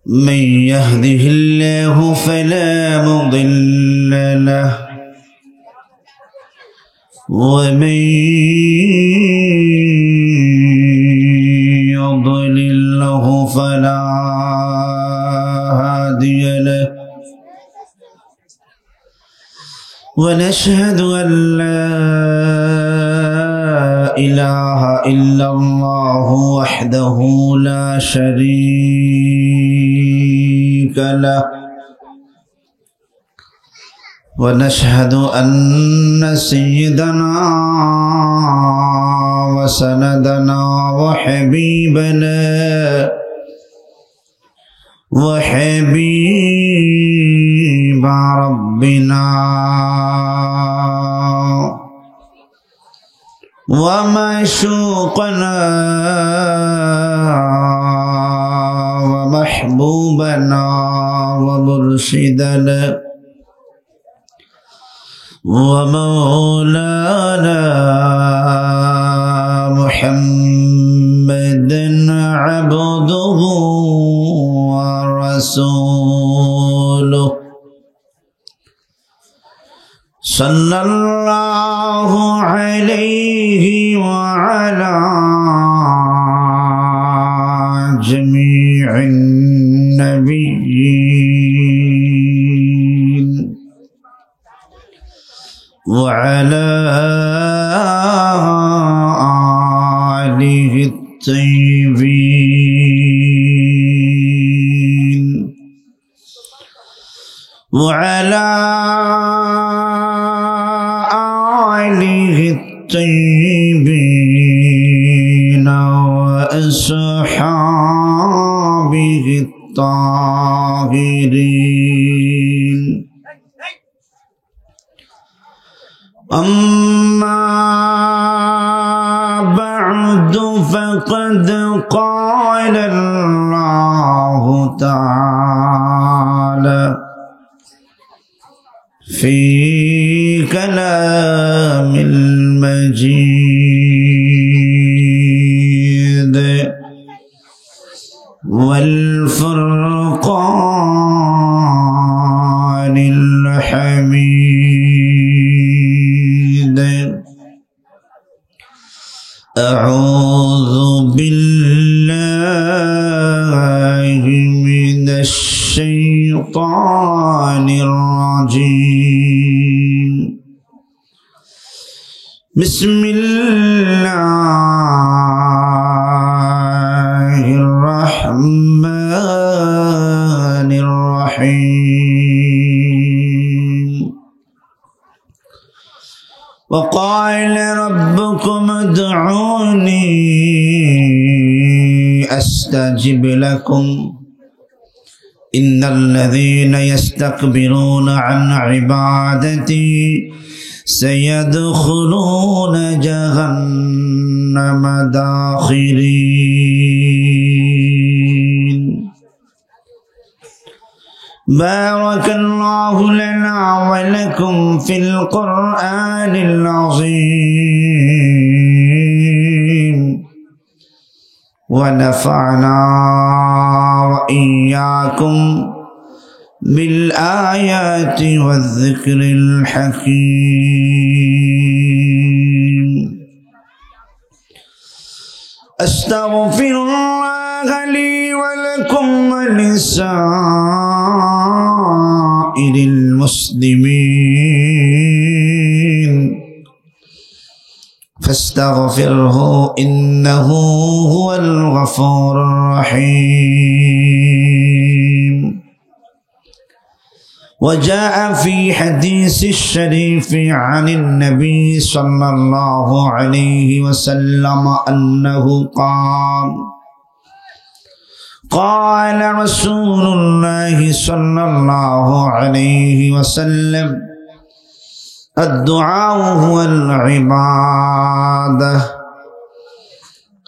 من يهده الله فلا مضل له ومن يضلل فلا هادي له ونشهد أن لا إله إلا الله وحده لا شريك له ونشهد أن سيدنا وسندنا وحبيب ربنا ومعشوقنا ومحبوبنا ومرشدنا ومولانا محمد عبده ورسوله صلى الله عليه وعلى جميع النبيين وعلى آله الطيبين وعلى آله الطيبين وأصحابه الطاهرين أما بعد فقد قال الله تعالى في كلام المجيد والفرقان الحميد أعوذ بالله من الشيطان الرجيم بسم الله الرحمن الرحيم وقال ربكم ادعوني أستجب لكم إن الذين يستكبرون عن عبادتي سيدخلون جهنم داخرين. بارك الله لنا ولكم في القرآن العظيم ونفعنا وإياكم بالآيات والذكر الحكيم. أستغفر الله لي ولكم ولسائر المسلمين فاستغفره إنه هو الغفور الرحيم. وجاء في حديث الشريف عن النبي صلى الله عليه وسلم أنه قال رسول الله صلى الله عليه وسلم الدعاء هو العبادة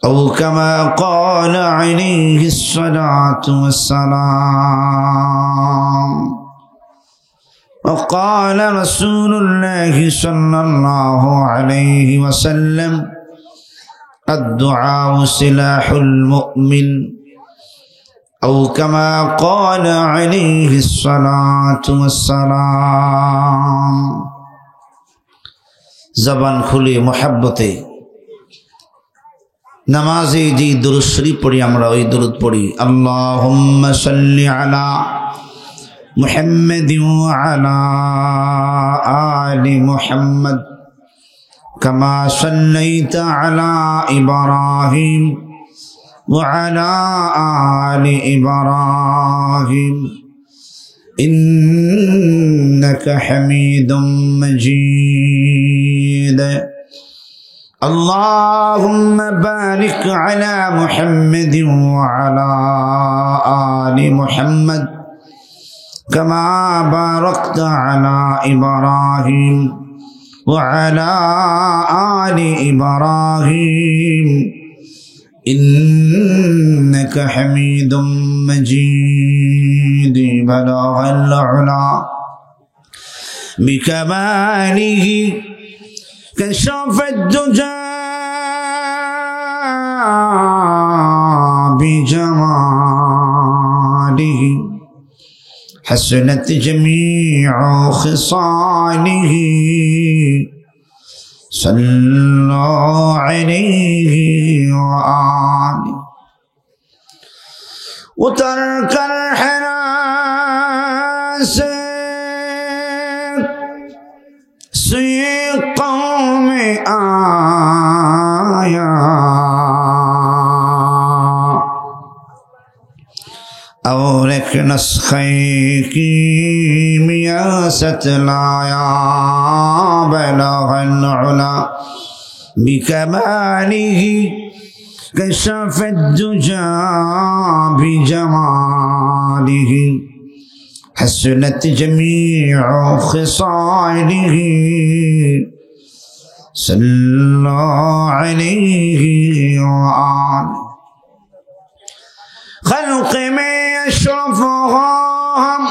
أو كما قال عليه الصلاة والسلام. وقال رسول الله صلى الله عليه وسلم الدعاء سلاح المؤمن أو كما قال عليه الصلاة والسلام زبان খুলে محبته নামাজে যে দুরূদ শরীফ পড়ি আমরা ওই দুরূদ পড়ি আল্লাহুম্মা সাল্লি আলা মুহাম্মাদিন ওয়া আলা আলি মুহাম্মাদ কামা সাল্লাইতা আলা ইব্রাহিম ওয়া আলা আলি ইব্রাহিম ইন্নাকা হামিদুম মাজিদ اللهم بارك على محمد وعلى آل محمد كما باركت على إبراهيم وعلى آل إبراهيم إنك حميد مجيد بلغ العلا بكماله كشف الدجى بجماله حسنت جميع خصاله صلوا عليه وآله وترك الحراس قوم آیا اور ایک نسخے کی میاست لایا بلغ العلا بکماله کشف الدجى بجماله حسنت جميع خصاله صلى عليه وآله خلق میں اشرف ہم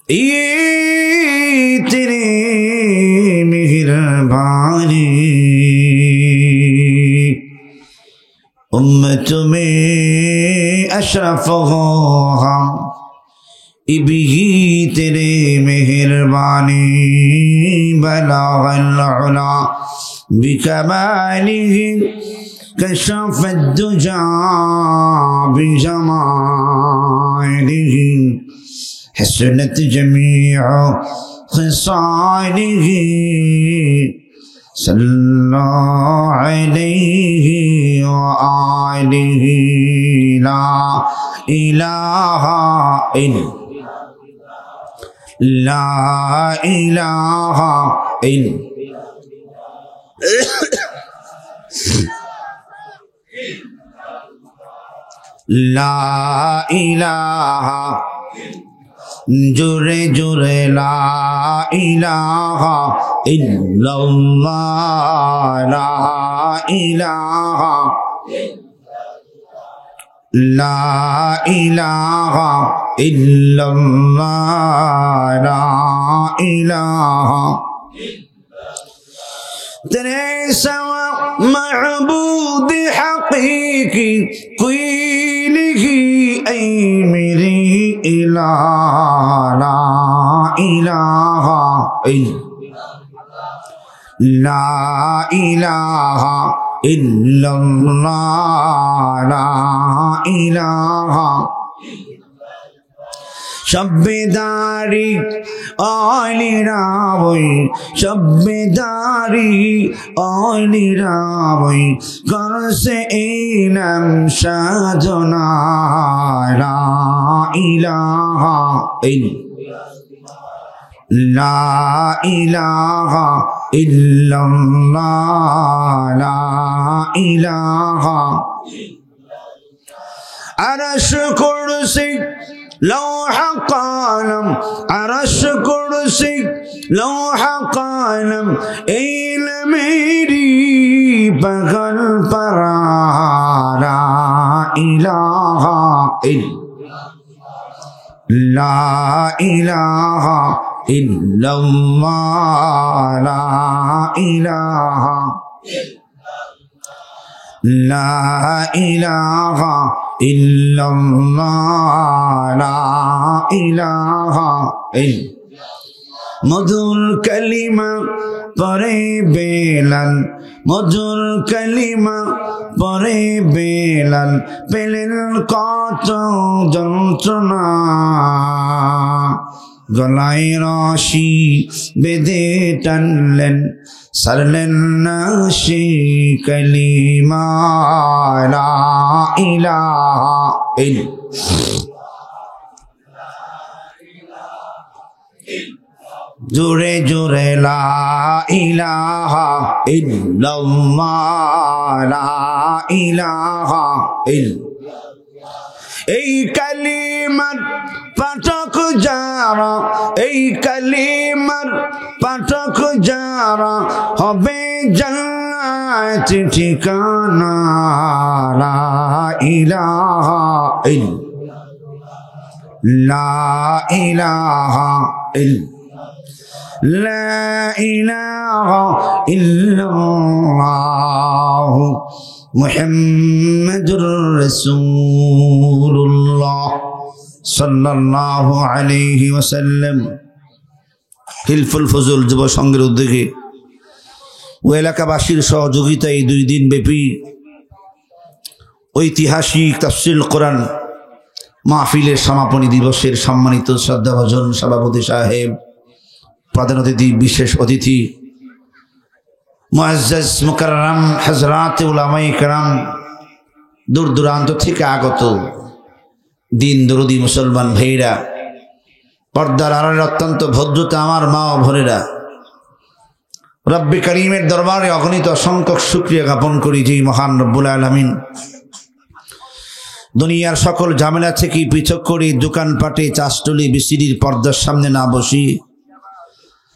یہ تیری مہربانی امت میں اشرف ہم بھی تیرے مہربانی بلغ العلا بکمالہ کشف الدجى بجمالہ حسنت جميع خصاله صلى عليه وآله لا إله إلا لا إله إلا لا إله جرے جرے لا إله إلا الله لا إله لا إله إلا الله لا إله تیرے سوا معبود حقیقی کوئی نہیں اے میری الہ لا الہ الا لا الہ الا اللہ لا الہ شبداری آلی راوی شبداری آلی راوی کرس اینم شادنا لا الہ الا لا الہ الا اللہ لا الہ عرش کرسی لوح قلم عرش کرسی لوح قلم علم میری بغل پر لا الہ الا لا الہ الا اللہ لا الہ লা ইলাহা ইল্লাল্লাহ লা ইলাহা মধুর কালিমা পড়ে বেলাল, মধুর কালিমা পড়ে বেলাল, পেলেন কত যন্ত্রণা, গলায় রশি বেঁধে টানলেন, সারলেন না সে কালিমা লা ইলাহা জোরে জোরে লা ইলাহা ইল্লাল্লাহ লা ইলাহা এই কালিমার পাঠক যারা, এই কালিমার পাঠক যারা, হবে জান্নাত ঠিকানা লা ইলাহা লা ইলাহা লা ইলাহা ইল্লাল্লাহ মুহাম্মাদুর রাসূলুল্লাহ সাল্লাল্লাহু আলাইহি ওয়াসাল্লাম। হিলফুল ফজল যুব সংঘের উদ্যোগে ও এলাকাবাসীর সহযোগিতায় 2 দিন ব্যাপী ঐতিহাসিক তাফসীর কোরআন মাহফিলের সমাপনী দিবসের সম্মানিত শ্রদ্ধাভাজন সভাপতি সাহেব, প্রধান অতিথি, বিশেষ অতিথি, মুআজ্জাজ মুকাররম হযরত উলামায়ে কেরাম, দূর দূরান্ত থেকে আগত দিন দরদি মুসলমান ভাইরা, পর্দার আড়ালের অত্যন্ত ভদ্রতা আমার মা ও বোনেরা, রব্বে করিমের দরবারে অগণিত অসংখ্য শুকরিয়া জ্ঞাপন করি যে মহান রব্বুল আলামিন দুনিয়ার সকল ঝামেলা থেকে পৃথক করে দোকানপাটে, চাষটলি, বিসিরির পর্দার সামনে না বসি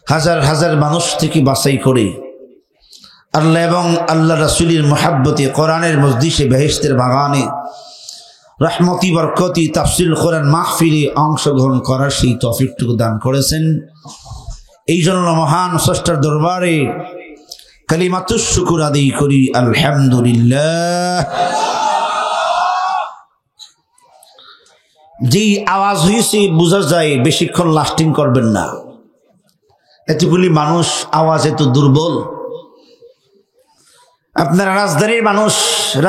হাজার হাজার মানুষ থেকে বাছাই করে আল্লাহ এবং আল্লাহ রাসূলের মুহাব্বতে কোরআনের মজলিসে বেহেশতের বাগানে রহমতি বরকতি তাফসীর কোরআন মাহফিলে অংশগ্রহণ করার সেই তৌফিকটুকু দান করেছেন। এই জন্য মহান স্রষ্টার দরবারে কালিমাতুশ শুকর আদায় করি আলহামদুলিল্লাহ। যেই আওয়াজ হয়েছে বোঝা যায় বেশিক্ষণ লাস্টিং করবেন না, এতগুলি মানুষ, আওয়াজ এত দুর্বল। আপনারা রাজধানীর মানুষ,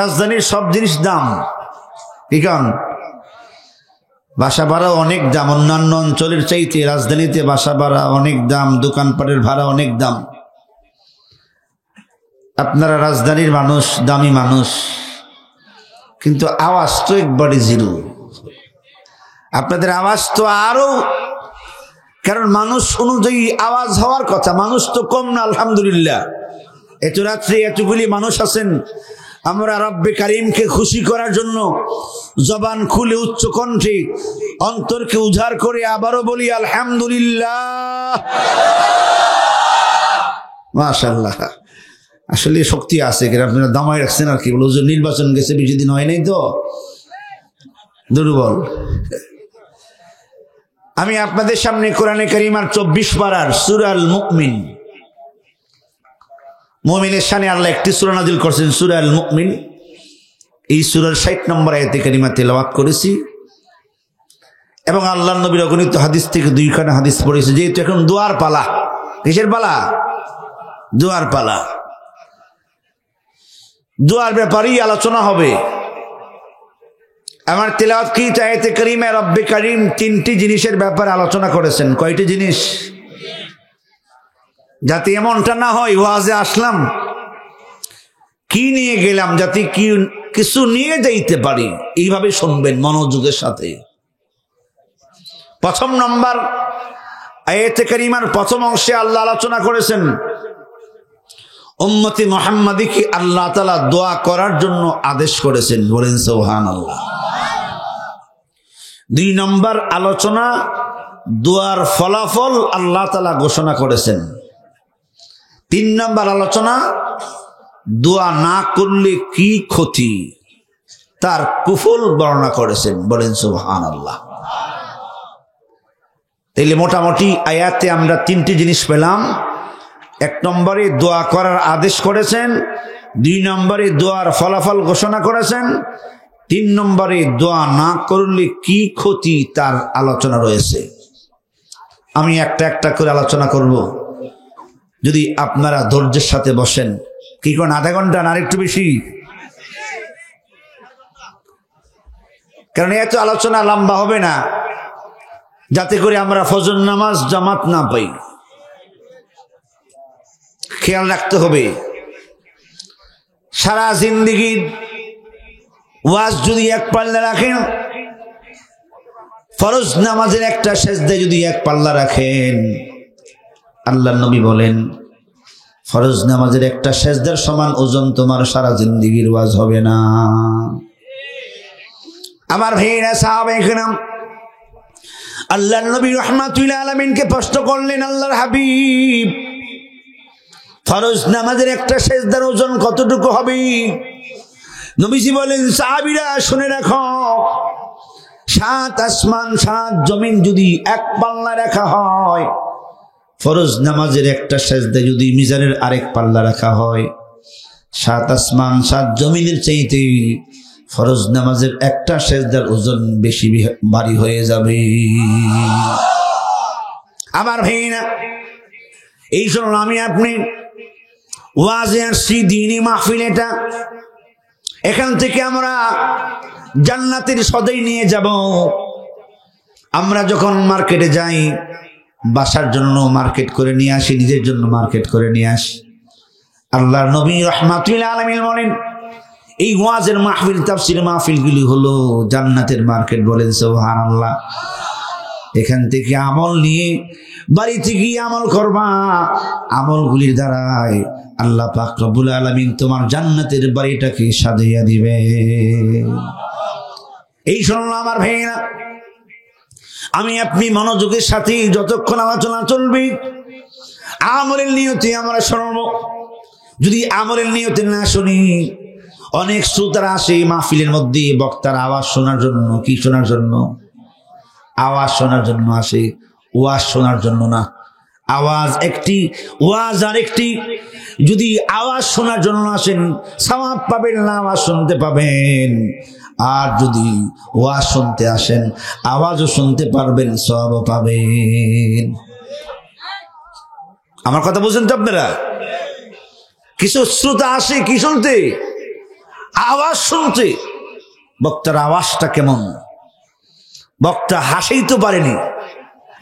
রাজধানীর সব জিনিস দাম, ঠিক আছে? বাসা ভাড়া অনেক দাম, অন্যান্য অঞ্চলের চাইতে রাজধানীতে বাসা ভাড়া অনেক দাম, দোকানপাটের ভাড়া অনেক দাম। আপনারা রাজধানীর মানুষ, দামি মানুষ, কিন্তু আওয়াজ তো একবারে জিরো। আপনাদের আওয়াজ তো আরো, কারণ মানুষ অনুযায়ী আওয়াজ হওয়ার কথা, মানুষ তো কম না আলহামদুলিল্লাহ। এত রাত্রে এতগুলি মানুষ আছেন, আমরা রব্বে কারিমকে খুশি করার জন্য জবান খুলে উচ্চ কণ্ঠে অন্তরকে উজাড় করে আবারও বলি আলহামদুলিল্লাহ, মাশাআল্লাহ। আসলে শক্তি আছে, আপনারা দামাই রাখছেন আর কি বলো, নির্বাচন গেছে বেশি দিন হয় নাই তো, দুর্বল। আমি আপনাদের সামনে কোরআনে কারিমার 24 পারার সূরা আল মুমিন, মুমিনের শানে আল্লাহ একটি সূরা নাযিল করেছেন, সূরা আল মুমিন। এই সূরার 60 নম্বর আয়াতে কারিমা তেলাওয়াত করেছি এবং আল্লাহর নবীর অগণিত হাদিস থেকে 2খানা হাদিস পড়েছি। যেহেতু এখন দোয়ার পালা, কিসের পালা? দোয়ার পালা। দোয়ার ব্যাপারেই আলোচনা হবে। আমার তেলাওয়াতকৃত আয়াতে কারিমায় রব্বে কারিম 3টি জিনিসের ব্যাপারে আলোচনা করেছেন। কয়টি জিনিস? যাতে এমনটা না হয় ওয়াজে আসলাম কি নিয়ে গেলাম, যাতে কিছু নিয়ে যাইতে পারি, এইভাবে শুনবেন মনোযোগের সাথে। প্রথম নম্বর, আয়াতে কারিমার প্রথম অংশে আল্লাহ আলোচনা করেছেন উম্মতি মুহাম্মাদীকে আল্লাহ তাআলা দোয়া করার জন্য আদেশ করেছেন, বলেন সুবহানাল্লাহ। 2 নম্বর আলোচনা, দোয়ার ফলাফল আল্লাহ তাআলা ঘোষণা করেছেন। 3 নম্বর আলোচনা, দোয়া না করলে কি ক্ষতি, তার কুফল বর্ণনা করেছেন, বলেন সুবহানাল্লাহ। তাইলে মোটামুটি আয়াতে আমরা 3টি জিনিস পেলাম। 1 নম্বরে দোয়া করার আদেশ করেছেন, 2 নম্বরে দোয়ার ফলাফল ঘোষণা করেছেন, 3 নম্বরে দোয়া না করলে কি ক্ষতি তার আলোচনা রয়েছে। আমি একটা একটা করে আলোচনা করব, যদি আপনারা ধৈর্যের সাথে বসেন। কি কোন আধা ঘন্টা না একটু বেশি? কারণ এত আলোচনা লম্বা হবে না, যাতে করে আমরা ফজর নামাজ জামাত না পাই। খেয়াল রাখতে হবে, সারা জিন্দেগির ওয়াজ যদি এক পাল্লা রাখেন, ফরজ নামাজের একটা সেজদায় যদি এক পাল্লা রাখেন, আল্লাহর নবী বলেন ফরজ নামাজের একটা সেজদার সমান ওজন তোমার সারা জিন্দেগির ওয়াজ হবে না। আমার ভাইয়েরা, সাহাবায়ে কেরাম আল্লাহর নবী রাহমাতুল আলামিনকে প্রশ্ন করলেন, আল্লাহর হাবিব, ফরজ নামাজের একটা সেজদার ওজন কতটুকু হবে? নবীজি বলেন, সাহাবীরা শুনে রাখো, 7 আসমান 7 জমিন যদি এক পাল্লা রাখা হয়, ফরজ নামাজের একটা সেজদা যদি মিজানের আরেক পাল্লা রাখা হয়, 7 আসমান 7 জমিনের চাইতে ফরজ নামাজের একটা সেজদার ওজন বেশি ভারী হয়ে যাবে। আমার ভাইরা, এই জন্য আমি আপনি ওয়াজে আসছি, দ্বীনি মাহফিল এটা। এখান থেকে আমরা জান্নাতের সদাই নিয়ে যাব। আমরা যখন মার্কেটে যাই, বাসার জন্য মার্কেট করে নিয়ে আসি, নিজের জন্য মার্কেট করে নিয়ে আসি। আল্লাহর নবী রাহমাতুল আলামিন বলেন, এই ওয়াজের মাহফিল, তাফসীর মাহফিলগুলি হলো জান্নাতের মার্কেট। বলেন সুবহানাল্লাহ। এখান থেকে আমল নিয়ে বাড়িতে গিয়ে আমল করবা, আমলগুলির দ্বারাই আল্লাহ পাক রব্বুল আলামিন তোমার জান্নাতের বাড়িটাকে সাজিয়ে দিবে। এই শুনলো আমার ভাইরা, আমি আপনি মনোযোগের সাথে যতক্ষণ আলোচনা চলবে, আমলের নিয়তে আমরা শুনবো। যদি আমলের নিয়তে না শুনি, অনেক শ্রোতারা আসে মাহফিলের মধ্যে বক্তার আওয়াজ শোনার জন্য। কি শোনার জন্য? আওয়াজ শোনার জন্য আসে, ওয়াজ শোনার জন্য না। আওয়াজ একটি, ওয়াজ আর একটি। যদি আওয়াজ শোনার জন্য আসেন, সওয়াব পাবেন না, আওয়াজ শুনতে পাবেন। আর যদি ওয়াজ শুনতে আসেন, আওয়াজও শুনতে পারবেন, সওয়াবও পাবেন। আমার কথা বুঝেন তো আপনারা? কিছু শ্রোতা আসে কি শুনতে? আওয়াজ শুনতে। বক্তার আওয়াজটা কেমন? বক্তা হাসেই তো পারেনি,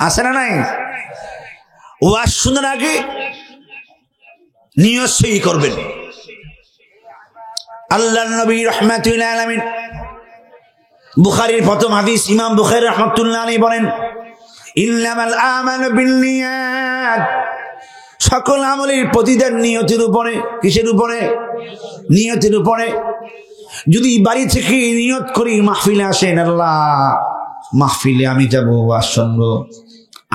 আছে না নাই? ওয়াজ শোনার আগে নিয়ত সই করবেন। আল্লাহর নবী রাহমাতুল আলামিন বুখারীর প্রথম হাদিস, ইমাম বুখারী রাহমাতুল্লাহ আলাইহি বলেন, ইন্নামাল আমালু বিন্নিয়াত। সকল আমলের প্রতিদান নিয়তের উপরে। কিসের উপরে? নিয়তের উপরে। যদি বাড়ি থেকে নিয়ত করি মাহফিলে আসেন, আল্লাহ মাহফিলে আমি যাব, ওয়াজ শুনবো,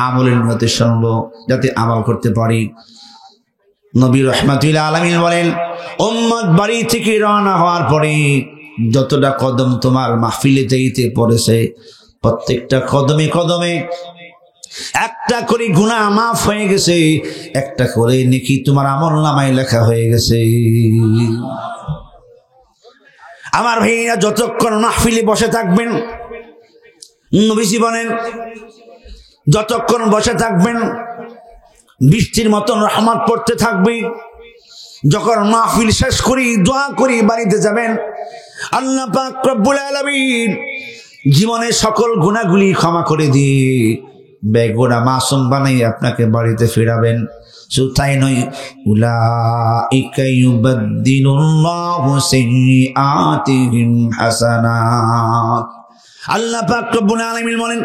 আমলের নিয়তে শুনবো, যাতে আমল করতে পারি। নবী রাহমাতুল্লাহ আলামিন বলেন, উম্মত বাড়ি থেকে রওনা হওয়ার পরে যতটা কদম তোমার মাহফিলে যাইতে পড়েছে, প্রত্যেকটা কদমে কদমে একটা করে গুনাহ মাফ হয়ে গেছে, একটা করে নেকি তোমার আমলনামায় লেখা হয়ে গেছে। আমার ভাইরা, যতক্ষণ মাহফিলে বসে থাকবেন, নবীজি বলেন যতক্ষণ বসে থাকবেন বৃষ্টির মতন রহমত পড়তে থাকবে। যখন মাহফিল শেষ করি, দোয়া করি, বাড়িতে যাবেন, আল্লাহ পাক রব্বুল আলামিন জীবনের সকল গুনাহগুলি ক্ষমা করে দিয়ে বেগুনা মাসুম বানাই আপনাকে বাড়িতে ফিরাবেন। শুধু তাই নয়, উলাইকা ইউবাদদিলুল্লাহু সাইয়্যাতিহিম হাসানাত। আল্লাহ পাক রব্বুল আলামিন বলেন,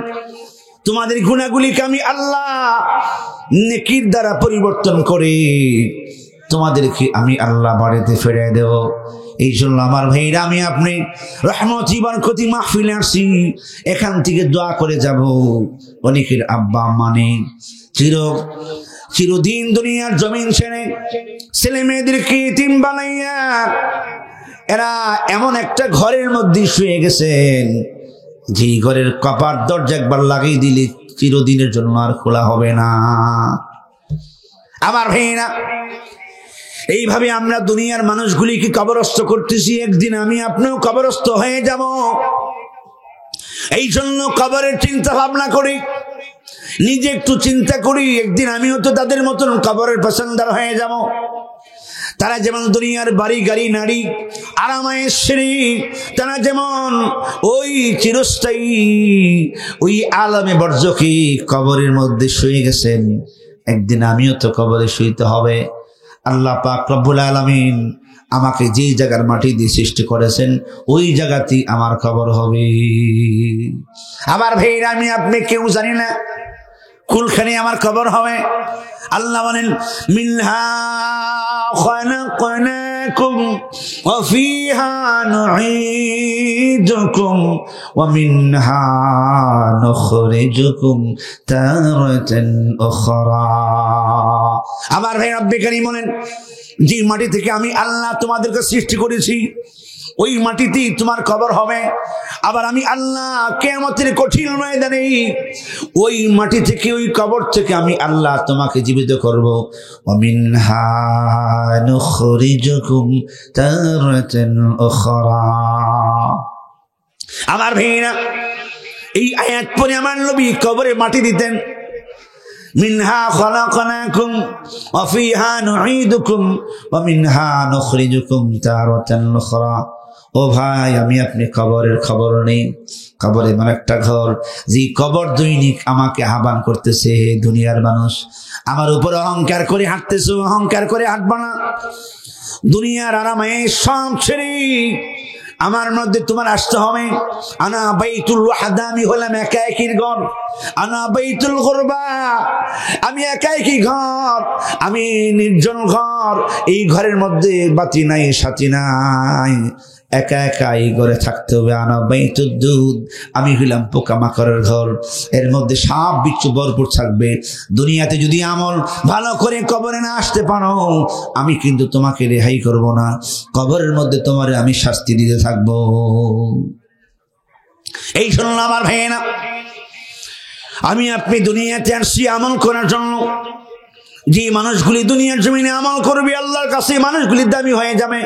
তোমাদের গুনাহগুলিকে আমি আল্লাহ নেকির দ্বারা পরিবর্তন করে তোমাদেরকে আমি আল্লাহ বাড়িতে ফিরিয়ে দেব। এই জন্য আমার ভাইরা, আমি আপনি রহমতি বরকতি মাহফিলে আসছি, এখান থেকে দোয়া করে যাব। অনেকের আব্বা আম্মা নেই, চিরদিন দুনিয়ার জমিন ছেড়ে ছেলে মেয়েদেরকে ইতিম বানাইয়া এরা এমন একটা ঘরের মধ্যে শুয়ে গেছেন, যে ঘরের কপাট দরজা একবার লাগিয়ে দিলে চিরদিনের জন্য আর খোলা হবে না। আমার ভাইরা, এইভাবে আমরা দুনিয়ার মানুষগুলিকে কবরস্থ করতেছি, একদিন আমি আপনিও কবরস্থ হয়ে যাব। এই জন্য কবরের চিন্তা ভাবনা করি, নিজে একটু চিন্তা করি, একদিন আমিও তো তাদের মতন কবরের পেছনদার হয়ে যাব। তারা যেমন দুনিয়ার বাড়ি গাড়ি নারী আরামায়েশী, তারা যেমন ওই চিরস্থায়ী ওই আলমে বর্জকি কবরের মধ্যে শুয়ে গেছেন, একদিন আমিও তো কবরে শুইতে হবে। আল্লাহ পাক রব্বুল আলামিন আমাকে যেই জায়গার মাটি দিয়ে সৃষ্টি করেছেন ওই জায়গাতেই আমার কবর হবে। আবার ভাইরা আমি আপনি কেউ জানি না কোনখানে আমার কবর হবে। আল্লাহ বলেন মিনহা খালাকনাকুম ওয়া ফিহা নুঈদুকুম ওয়া মিনহা নুখরিজুকুম তারাতান উখরা। আবার ভাই রব্বে কারীম বলেন যে মাটি থেকে আমি আল্লাহ তোমাদেরকে সৃষ্টি করেছি ওই মাটিতেই তোমার কবর হবে। আবার আমি আল্লাহ কিয়ামতের কঠিন ময়দানে ওই মাটি থেকে ওই কবর থেকে আমি আল্লাহ তোমাকে জীবিত করব। ওয়া মিনহা নুখরিজুকুম তারাতান উখরা। আমার ভাইরা এই আয়াত পড়ে আমার নবী কবরে মাটি দিতেন। মিনহা খালাকনাকুম ওয়া ফিহা নুঈদুকুম ওয়া মিনহা নুখরিজুকুম তারাতান উখরা। ও ভাই আমি আপনি কবরের খবর নেই। কবর এমন একটা ঘর যে কবর দৈনিক আমাকে আহ্বান করতেছে, হে দুনিয়ার মানুষ আমার উপর অহংকার করে হাঁটতেছো, অহংকার করে হাঁটবা না। দুনিয়ার আরামে সব ছেড়ে আমার মধ্যে তোমার আসতে হবে। আনা বাইতুল ওয়াহদা, আমি হলাম একাকীর ঘর। আনা বাইতুল গুরবা, আমি একাকী ঘর, আমি নির্জন ঘর। এই ঘরের মধ্যে বাতি নাই, সাথী নাই, একা একা এই ঘরে থাকতে হবে। আনা বাইতুদ দুদ, আমি হইলাম পোকামাকড়ের ঘর, এর মধ্যে সাপ বিচ্ছু ভরপুর থাকবে। দুনিয়াতে যদি আমল ভালো করে কবরে না আসতে পারো আমি কিন্তু তোমাকে রেহাই করব না, কবরের মধ্যে তোমার আমি শাস্তি দিতে থাকবো। এই শুনুন আমার ভাইয়েরা, আমি আপনি দুনিয়াতে আসছি আমল করার জন্য। যে মানুষগুলি দুনিয়ার জমিনে আমল করবে আল্লাহর কাছে মানুষগুলি দামি হয়ে যাবে।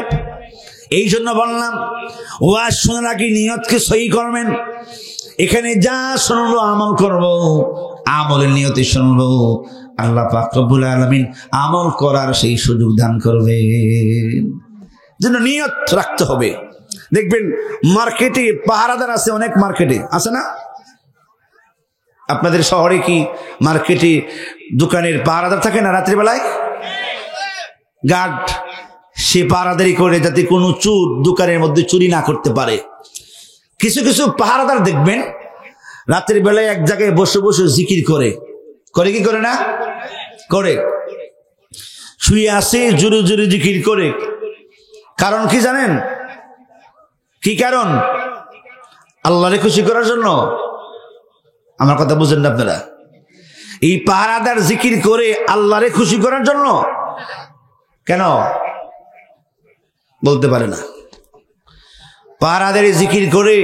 এই জন্য বললাম ওয়াজ শোনার আগে নিয়তকে সহি করবেন। এখানে যা শুনবো আমল করব, আমলের নিয়তে শুনবো। আল্লাহ পাক রব্বুল আলামিন আমল করার সেই সুযোগ দান করবেন। যেন নিয়ত রাখতে হবে। দেখবেন মার্কেটে পাহারাদার আছে, অনেক মার্কেটে আছে না? আপনাদের শহরে কি মার্কেটে দোকানের পাহারাদার থাকে না রাত্রিবেলায়? গার্ড সে পাহারাদারি করে যাতে কোনো চোর দোকানের মধ্যে চুরি না করতে পারে। কিছু কিছু পাহারাদার দেখবেন রাতের বেলায় এক জায়গায় বসে বসে জিকির করে। করে কি করে না? করে। শুয়ে আসে জোরে জোরে জিকির করে। কারণ কি জানেন? কি কারণ? আল্লাহরে খুশি করার জন্য। আমার কথা বুঝেন না আপনারা? এই পাহারাদার জিকির করে আল্লাহরে খুশি করার জন্য। কেন বলতে পারে না? পাহারাদার জিকির করে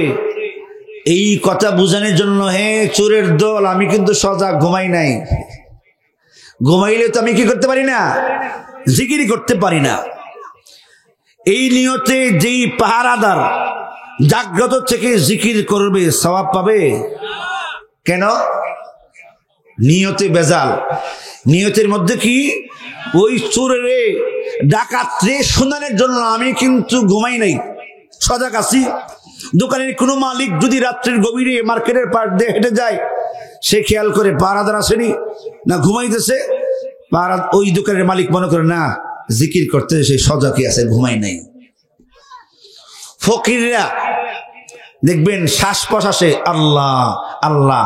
এই কথা বোঝানোর জন্য, হে চোরের দল আমি কিন্তু সজাগ, ঘুমাই নাই। ঘুমাইলে তো আমি কি করতে পারি না? জিকির করতে পারি না। এই নিয়তে যেই পাহারাদার জাগ্রত থেকে জিকির করবে সওয়াব পাবে। কেন? নিয়তে বেজাল। নিয়তের মধ্যে কি ওই চোরেরে ডাকাতরে শোনানোর জন্য আমি কিন্তু ঘুমাই নাই, সজাগ আছি। দোকানের কোনো মালিক যদি রাত্রির গভীরে মার্কেটের পাশ দিয়ে হেঁটে যায়, সে খেয়াল করে পাহারাদার আসেনি না ঘুমাইতেছে, পাহারা ওই দোকানের মালিক মনে করে না জিকির করতে সে সজাগই আছে, ঘুমাই নাই। ফকিররা দেখবেন শ্বাস প্রশ্বাসে আল্লাহ আল্লাহ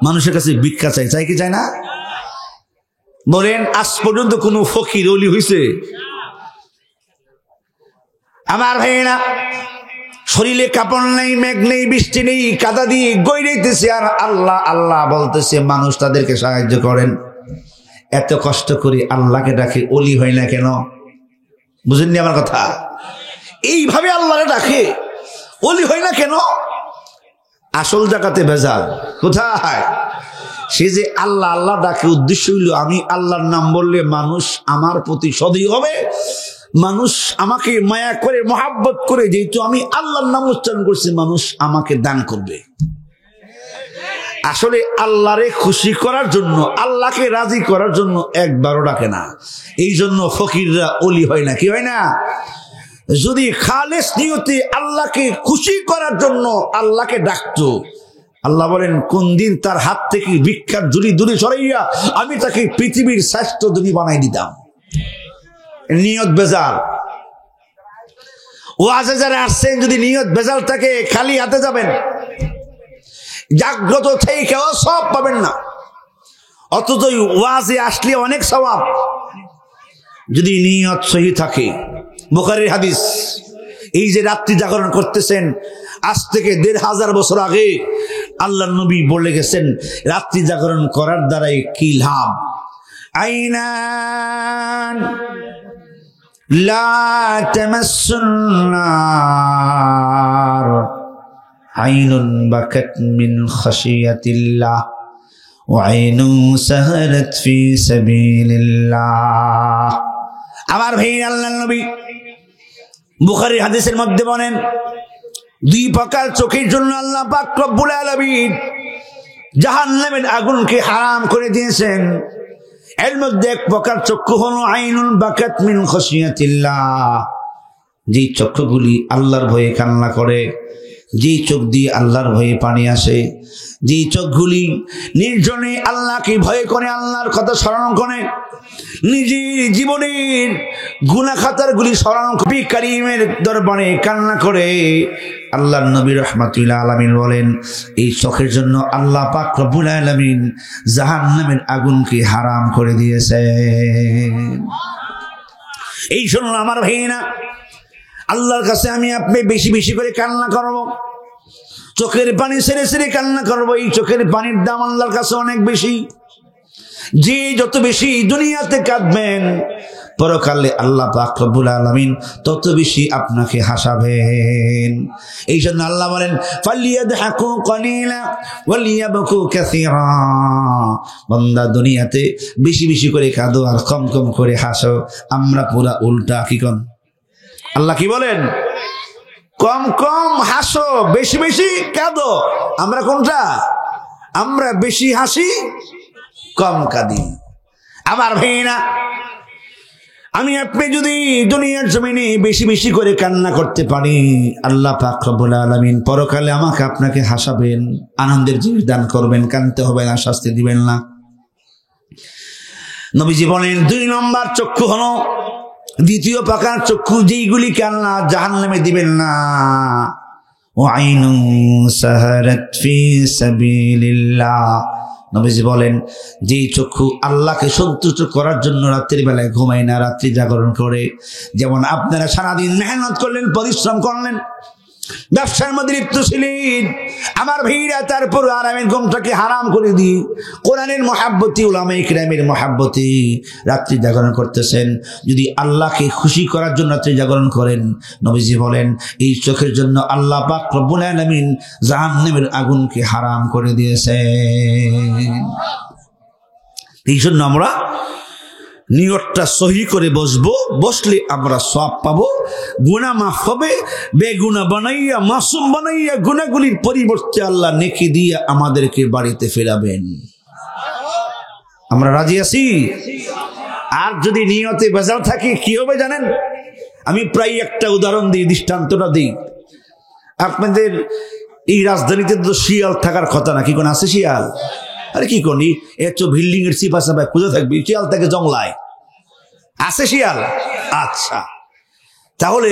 মানুষের কাছে ভিক্ষা চাই, চাই কি চায় না? বলেন আজ পর্যন্ত কোন ফকির ওলি হইছে? আমার ভাইয়েরা, শরীরে কাপড় নেই, মেঘ নেই, বৃষ্টি নেই, কাদা দিয়ে গৈরাইতেছে আর আল্লাহ আল্লাহ বলতেছে, মানুষ তাদেরকে সাহায্য করেন। এত কষ্ট করে আল্লাহকে ডাকে, ওলি হয় না কেন? বুঝেননি আমার কথা? এইভাবে আল্লাহরে ডাকে, ওলি হয় না কেন? আসল জায়গাতে ভেজাল। কোথায়? সে যে আল্লাহ আল্লাহ ডাকে, উদ্দেশ্য হইল আমি আল্লাহর নাম বললে মানুষ আমার প্রতি সদয় হবে, মানুষ আমাকে মায়া করে মহাব্বত করে, যেহেতু আমি আল্লাহর নাম উচ্চারণ করছি, মানুষ আমাকে দান করবে। আসলে আল্লাহরে খুশি করার জন্য, আল্লাহকে রাজি করার জন্য একবারও ডাকে না। এই জন্য ফকিররা ওলি হয় না। কি হয় না? যদি খালেস নিয়তে আল্লাহকে খুশি করার জন্য আল্লাহকে ডাকতো, আল্লাহ বলেন কোন দিন তার হাত থেকে ভিক্ষার ঝুলি দূরে সরাইয়া আমি তাকে পৃথিবীর শ্রেষ্ঠ ধনী বানাই দিতাম। নিয়ত বেজাল। ওয়াজে যারা আসছেন, যদি নিয়ত বেজাল থাকে খালি হাতে যাবেন, জাগ্রত থেকেও সব পাবেন না। অথচ ওয়াজে আসলে অনেক সওয়াব যদি নিয়ত সহি থাকে। বুখারীর হাদিস, এই যে রাত্রি জাগরণ করতেছেন, আজ থেকে ১৫০০ বছর আগে আল্লাহর নবী বলে গেছেন রাত্রি জাগরণ করার দ্বারাই কি লাভ। আইনান লা তামাসসুন নার, আইনুন বাকাত মিন খাশিয়াতিল্লাহ ওয়া আইনুন সাহারাত ফি সাবিলিল্লাহ। আমার ভাই, আল্লাহর নবী বুখারীর হাদিসের মধ্যে বলেন, দুই প্রকার চোখের জন্য আল্লাহ পাক রব্বুল আলামিন জাহান্নামের আগুনকে হারাম করে দিয়েছেন। এর মধ্যে এক প্রকার চক্ষু হলো আইনুল বাকাত মিন খাশিয়াতিল্লাহ, যে চক্ষুগুলি আল্লাহর ভয়ে কান্না করে, যে চোখ দিয়ে আল্লাহর ভয়ে পানি আসে, যে চোখগুলি নির্জনে আল্লাহকে ভয় করে, আল্লাহর কথা স্মরণ করে, নিজের জীবনের গুনাহ খাতারগুলি স্মরণ করে কারীমের দরবারে কান্না করে। আল্লাহর নবী রাহমাতুল্লাহ আলামিন বলেন, এই চোখের জন্য আল্লাহ পাক রব্বুল আলামিন জাহান্নামের আগুনকে হারাম করে দিয়েছেন। এই শুনুন আমার ভাইরা, আল্লাহর কাছে আমি আপনি বেশি বেশি করে কান্না করব, চোখের পানি ছেড়ে ছেড়ে কান্না করব। এই চোখের পানির দাম আল্লাহর কাছে অনেক বেশি। যে যত বেশি দুনিয়াতে কাঁদবেন, পরকালে আল্লাহ পাক রব্বুল আলামিন তত বেশি আপনাকে হাসাবেন। এই জন্য আল্লাহ বলেন, ফালিয়াদহাকু কালিলা ওয়ালিয়াবকু কাসীরা। বান্দা দুনিয়াতে বেশি বেশি করে কাঁদো আর কম কম করে হাসো। আমরা পুরা উল্টা। কি কোন আল্লাহ কি বলেন? কম কম হাসো, বেশি বেশি কাঁদো। আমরা কোনটা? আমরা বেশি হাসি, কম কাঁদি। আমার ভাইরা, আমি আপনি যদি দুনিয়ার জমিনে বেশি বেশি করে কান্না করতে পারি, আল্লাহ পাক রব্বুল আলামিন পরকালে আমাকে আপনাকে হাসাবেন, আনন্দের জীবন দান করবেন, কাঁদতে হবে না, শাস্তি দিবেন না। নবীজি বলেন, ২ নম্বর চক্ষু হলো, দ্বিতীয় প্রকার চক্ষু যেইগুলিকে আল্লাহ জাহান্নামে দিবেন না। ওয়াইনু সাহারাত ফি সাবিলিল্লাহ। নবীজি বলেন, যেই চক্ষু আল্লাহকে সন্তুষ্ট করার জন্য রাত্রির বেলায় ঘুমায় না, রাত্রি জাগরণ করে। যেমন আপনারা সারাদিন মেহনত করলেন, পরিশ্রম করলেন, ব্যবসার মধ্যে লিপ্ত ছিলেন, আমার ভাইরা, তারপর আরামের ঘুমটাকে হারাম করে দিয়ে কোরআনের মহাব্বতি, উলামায়ে কিরামের মহাব্বতি রাত্রি জাগরণ করতেছেন। যদি আল্লাহকে খুশি করার জন্য রাত্রি জাগরণ করেন, নবীজি বলেন এই চোখের জন্য আল্লাহ পাক রব্বুল আলামিন জাহান্নামের আগুনকে হারাম করে দিয়েছেন। এই জন্য আমরা নিয়তটা সহি করে বসবো, বসলে আমরা সওয়াব পাবো, গুনাহ মাফ হবে। বেগুনাহ বানাইয়া, মাসুম বানাইয়া গুনাহগুলির পরিবর্তে আল্লাহ নেকি দিয়ে আমাদেরকে বাড়িতে ফেরাবেন। আমরা রাজি আছি? আর যদি নিয়তে ভেজাল থাকে কি হবে জানেন? আমি প্রায় একটা উদাহরণ দিই, দৃষ্টান্তটা দিই। আপনাদের এই রাজধানীতে তো শিয়াল থাকার কথা না, কি কোন আছে শিয়াল? আরে কি করি, এত বিল্ডিং এর চিপা চাপায় খুঁজে থাকবি, শিয়াল থেকে জংলায় আছে শিয়াল। আচ্ছা, তাহলে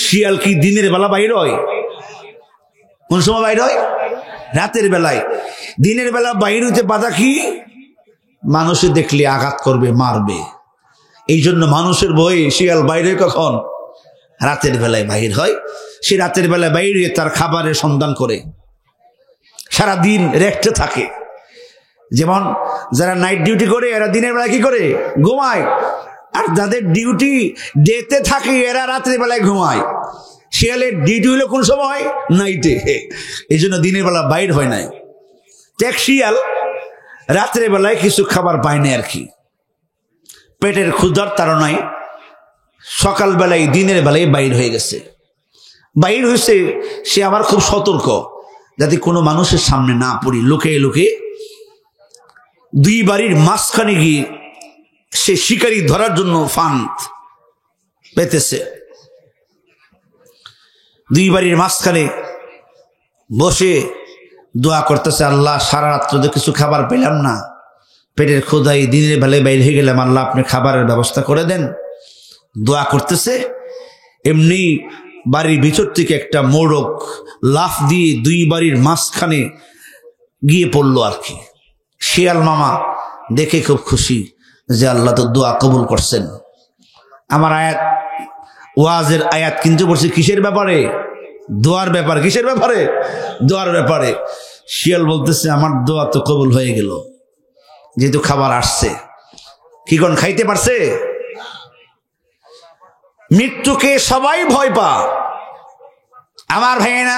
শিয়াল কি দিনের বেলা বাইর হয়? কোন সময় বাইর হয়? রাতের বেলায়। দিনের বেলা বাইর হইতে বাধা কি? মানুষে দেখলে আঘাত করবে, মারবে। এই জন্য মানুষের ভয়ে শিয়াল বাইরে কখন? রাতের বেলায় বাহির হয়। সে রাতের বেলায় বাইর হয়ে তার খাবারের সন্ধান করে, সারাদিন রেস্টে থাকে। যেমন যারা নাইট ডিউটি করে এরা দিনের বেলায় কি করে? ঘুমায়। আর যাদের ডিউটি ডেতে থাকে এরা রাতের বেলায় ঘুমায়। শিয়ালের ডিউটি হলো কোন সময়? নাইটে। এই জন্য দিনের বেলা বাইর হয় নাই। এক শিয়াল রাত্রে বেলায় কিছু খাবার পায় না আর কি, পেটের ক্ষুধার তাড়নায় সকালবেলায় দিনের বেলায় বাইর হয়ে গেছে। বাইর হয়েছে, সে আবার খুব সতর্ক যাতে কোনো মানুষের সামনে না পড়ি। লুকিয়ে লুকিয়ে দুই বাড়ির মাঝখানে গিয়ে সে শিকারি ধরার জন্য ফাঁদ পেতেছে। দুই বাড়ির মাঝখানে বসে দোয়া করতেছে, আল্লাহ সারা রাত্র তো কিছু খাবার পেলাম না, পেটের ক্ষুধায় দিনের বেলায় বাইরে হয়ে গেলাম, আল্লাহ আপনি খাবারের ব্যবস্থা করে দেন। দোয়া করতেছে, এমনি বাড়ির ভিতর থেকে একটা মোড়ক লাফ দিয়ে দুই বাড়ির মাঝখানে গিয়ে পড়লো আর কি। শিয়াল মামা দেখে খুব খুশি যে আল্লাহ তো দোয়া কবুল করছেন। আমার আয়াত, ওয়াজের আয়াত কিন্তু বলছে কিসের ব্যাপারে? দোয়ার ব্যাপারে। কিসের ব্যাপারে? দোয়ার ব্যাপারে। শিয়াল বলতেছে আমার দোয়া তো কবুল হয়ে গেল, যেহেতু খাবার আসছে। কি কোন খাইতে পারছে? মৃত্যুকে সবাই ভয় পা। আমার ভাইয়েরা,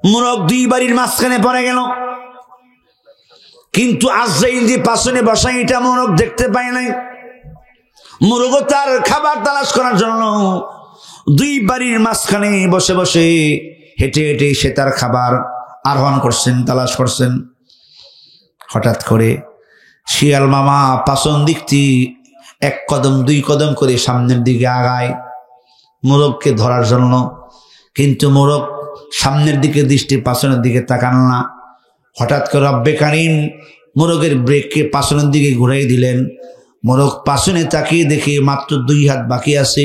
মোরগ দুই বাড়ির মাঝখানে পড়ে গেল, কিন্তু আজরাইল যে পাশনে বসাই এটা মোরগ দেখতে পায় নাই। মোরগও তার খাবার তালাশ করার জন্য দুই বাড়ির মাঝখানে বসে বসে হেঁটে হেঁটে সে তার খাবার আরোহণ করছেন, তালাশ করছেন। হঠাৎ করে শিয়াল মামা পাছন দিকটি এক কদম দুই কদম করে সামনের দিকে আগায় মোরগকে ধরার জন্য, কিন্তু মোরগ সামনের দিকে দৃষ্টি, পাছনের দিকে তাকান না। হঠাৎ করে রব্বে কারিম মোরগের ব্রেককে পাছনের দিকে ঘুরাই দিলেন। মোরগ পাছনে তাকিয়ে দেখে মাত্র 2 হাত বাকি আছে,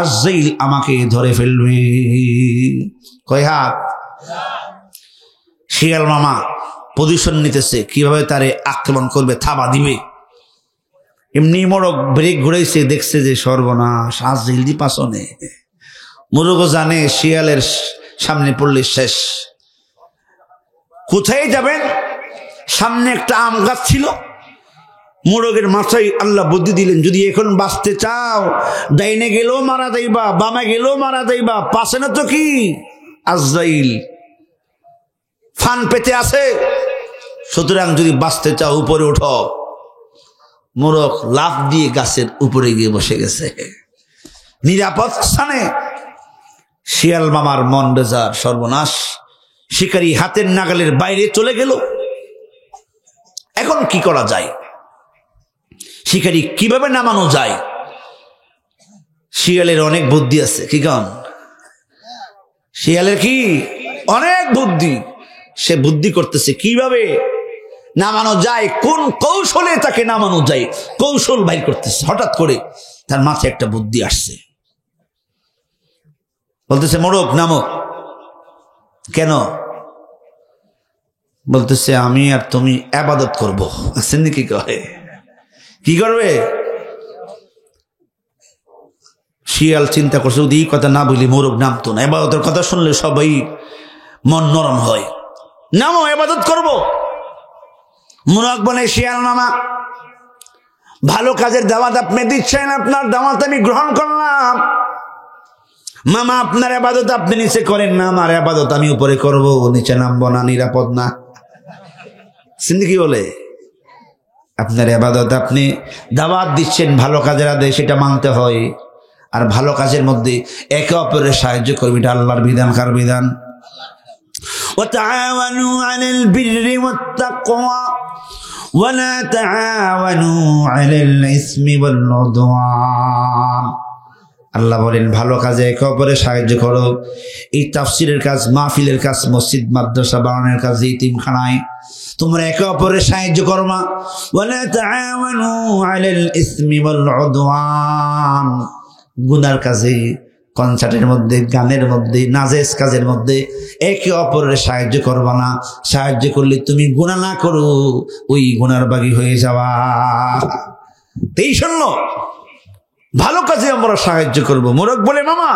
আজরাইল আমাকে ধরে ফেলবে। কয় হাত? শিয়াল মামা পজিশন নিতেছে কিভাবে তারে আক্রমণ করবে, থাবা দিবে। এমনি মোরগ ব্রেক ঘুরাইছে, দেখছে যে সর্বনাশ, আজরাইল দি পাছনে। মোরগও জানে শিয়ালের সামনে পড়লে শেষ। কোথায় যাবেন? সামনে একটা আম গাছ ছিল। মোরগের মাথায় আল্লাহ বুদ্ধি দিলেন, যদি এখন বাঁচতে চাও ডাইনে গেলেও মারা যাইবা, বামে গেলেও মারা যাইবা, পাশে না তো কি আজরাইল ফান পেতে আছে, সুতরাং যদি বাঁচতে চাও উপরে ওঠো। মোরগ লাফ দিয়ে গাছের উপরে গিয়ে বসে গেছে নিরাপদ স্থানে। শিয়াল মামার মন বেজার, সর্বনাশ, শিকারী হাতের নাগালের বাইরে চলে গেল। এখন কি করা যায়? শিকারী কিভাবে নামানো যায়? শিয়ালের অনেক বুদ্ধি আছে। কি কন? শিয়ালের কি অনেক বুদ্ধি। সে বুদ্ধি করতেছে কিভাবে নামানো যায়, কোন কৌশলে তাকে নামানো যায়, কৌশল বাইর করতেছে। হঠাৎ করে তার মাথায় একটা বুদ্ধি আসছে। বলতেছে মোরগ নামো। কেন? বলতেছে আমি আর তুমি ইবাদত করবো। আসেন কি কয়? কি করবে? শিয়াল চিন্তা করছে যদি এই কথা না বলি মোরগ নামতো না। ইবাদতের কথা শুনলে সবাই মন নরম হয়। নামো, ইবাদত করব। মোরগ বলে শিয়াল মামা, ভালো কাজের দাওয়াত আপনি দিচ্ছেন, আপনার দাওয়াত আমি গ্রহণ করলাম। মামা আপনার ইবাদত আপনি নিচে করেন না, আমার ইবাদত আমি উপরে করব, নিচে নামবো না, নিরাপদ না। সিন্দি বলে আপনার ইবাদত আপনি দাওয়াত দিচ্ছেন, ভালো কাজের আদেশ, সেটা মানতে হয়। আর ভালো কাজের মধ্যে একে অপরের সাহায্য করবে, এটা আল্লাহর বিধান। কার বিধান? وتعاونوا على البر والتقوى ولا تعاونوا على الإثم والعدوان। আল্লাহ বলেন ভালো কাজে একে অপরের সাহায্য করো। এই তাফসিরের কাজ, মাহফিলের কাজ, মসজিদ মাদ্রাসা বানানোর কাজ, ইতিমখানায় তোমরা একে অপরের সাহায্য করো না। ওয়ালা তাআওয়ানু আলাল ইসমি ওয়াল উদওয়ান। গুনার কাজে, কনসার্টের মধ্যে, গানের মধ্যে, নাজেজ কাজের মধ্যে একে অপরের সাহায্য করবা না। সাহায্য করলে তুমি গুনাহ না করো, ওই গুনার বাগী হয়ে যাওয়া। এই শূন্য ভালো কাজে আমরা সাহায্য করব। মোরগ বলে মামা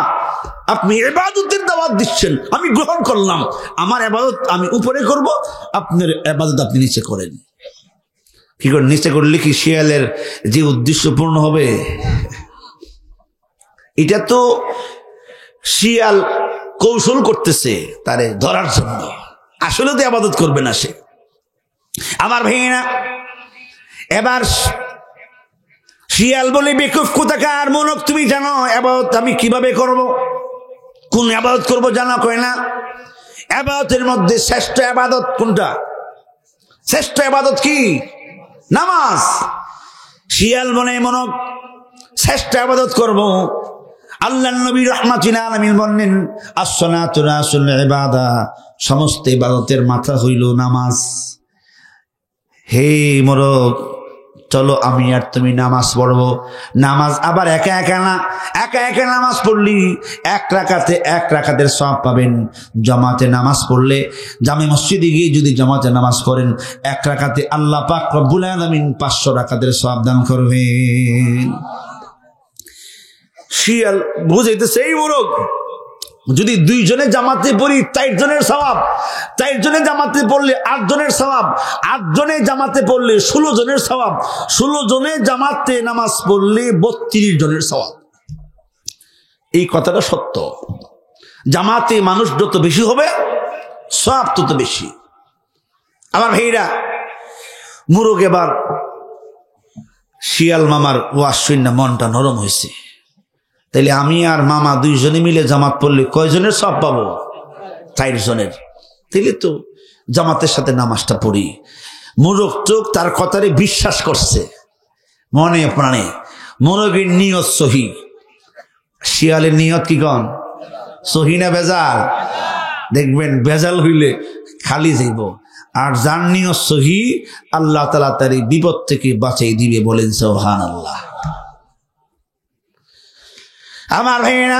আপনি ইবাদতের দাওয়াত দিচ্ছেন, আমি গ্রহণ করলাম। আমার ইবাদত আমি উপরে করব, আপনার ইবাদত আপনি নিচে করেন। কি করে? নিচে করলে কি শিয়ালের যে উদ্দেশ্য পূর্ণ হবে? এটা তো শিয়াল কৌশল করতেছে তারে ধরার জন্য, আসলে তো ইবাদত করবে না সে। আমার ভাইয়েরা, এবার শিয়াল বলে বেকুফ কোথাকার, মোরগ তুমি জানো ইবাদত আমি কিভাবে করব, কোন ইবাদত করব জানা? কয় না, ইবাদতের মধ্যে শ্রেষ্ঠ ইবাদত কোনটা? শ্রেষ্ঠ ইবাদত কি? নামাজ। শিয়াল বলে মোরগ শ্রেষ্ঠ ইবাদত করব। আল্লাহর নবী রাহমাতুল আলামিন বললেন as-salatu রাসুল ইবাদা, সমস্ত ইবাদতের মাথা হইল নামাজ। হে মোরগ চলো আমি আর তুমি নামাজ পড়বো। নামাজ আবার একা একা না, একা একা নামাজ পড়লি এক রাকাতের সওয়াব পাবেন। জামাতে নামাজ পড়লে, জামে মসজিদে গিয়ে যদি জামাতে নামাজ পড়েন এক রাকাতে আল্লাহ পাক রব্বুল আলামিন 500 রাকাতের সওয়াব দান করবেন। শিয়াল বুঝাইতেছে এই মোরগ যদি 2 জনে জামাতে পড়ি 4 জনের সওয়াব, 4 জনে জামাতে পড়লে 8 জনের সওয়াব, 8 জনে জামাতে পড়লে 16 জনের সওয়াব, 16 জনে জামাতে নামাজ পড়লে 32 জনের সওয়াব। এই কথাটা সত্য। জামাতে মানুষ যত বেশি হবে সওয়াব তত বেশি। আমার ভাইরা, মোরগ এবার শিয়াল মামার ওয়াজ শুনে মনটা নরম হয়েছে। তাইলে আমি আর মামা 2 জনে মিলে জামাত পড়লে কয়জনের সওয়াব পাবো? 4 জনের। তাইলে তো জামাতের সাথে নামাজটা পড়ি। মোরগ চোখ তার কথারে বিশ্বাস করছে মনে প্রাণে। মোরগের নিয়ত সহি, শিয়ালের নিয়ত কি কন? সহি না বেজাল? দেখবেন বেজাল হইলে খালি যাইব, আর যার নিয়ত সহি আল্লাহ তাআলা তার এই বিপদ থেকে বাঁচাই দিবে। বলেন সুবহানাল্লাহ। আমার ভাইয়েরা,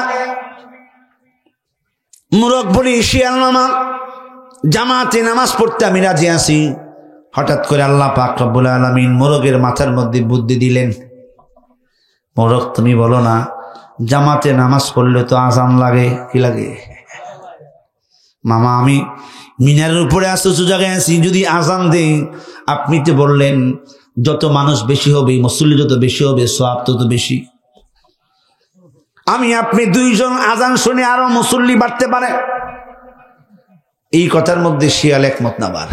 মোরগ বলি শিয়াল মামা জামাতে নামাজ পড়তে আমি রাজি আছি। হঠাৎ করে আল্লাহ পাক রব্বুল আলামিন মোরগের মাথার মধ্যে বুদ্ধি দিলেন, মোরগ তুমি বলো না জামাতে নামাজ পড়লে তো আজান লাগে। কি লাগে? মামা আমি মিনারের উপরে আছি, উঁচু জায়গায় আছি, যদি আজান দেই, আপনি তো বললেন যত মানুষ বেশি হবে, মুসল্লি যত বেশি হবে সওয়াব তত বেশি। আমি আপনি 2 জন আজান শুনে আরো মুসল্লি বাড়তে পারে। এই কথার মধ্যে শিয়াল একমত না। বার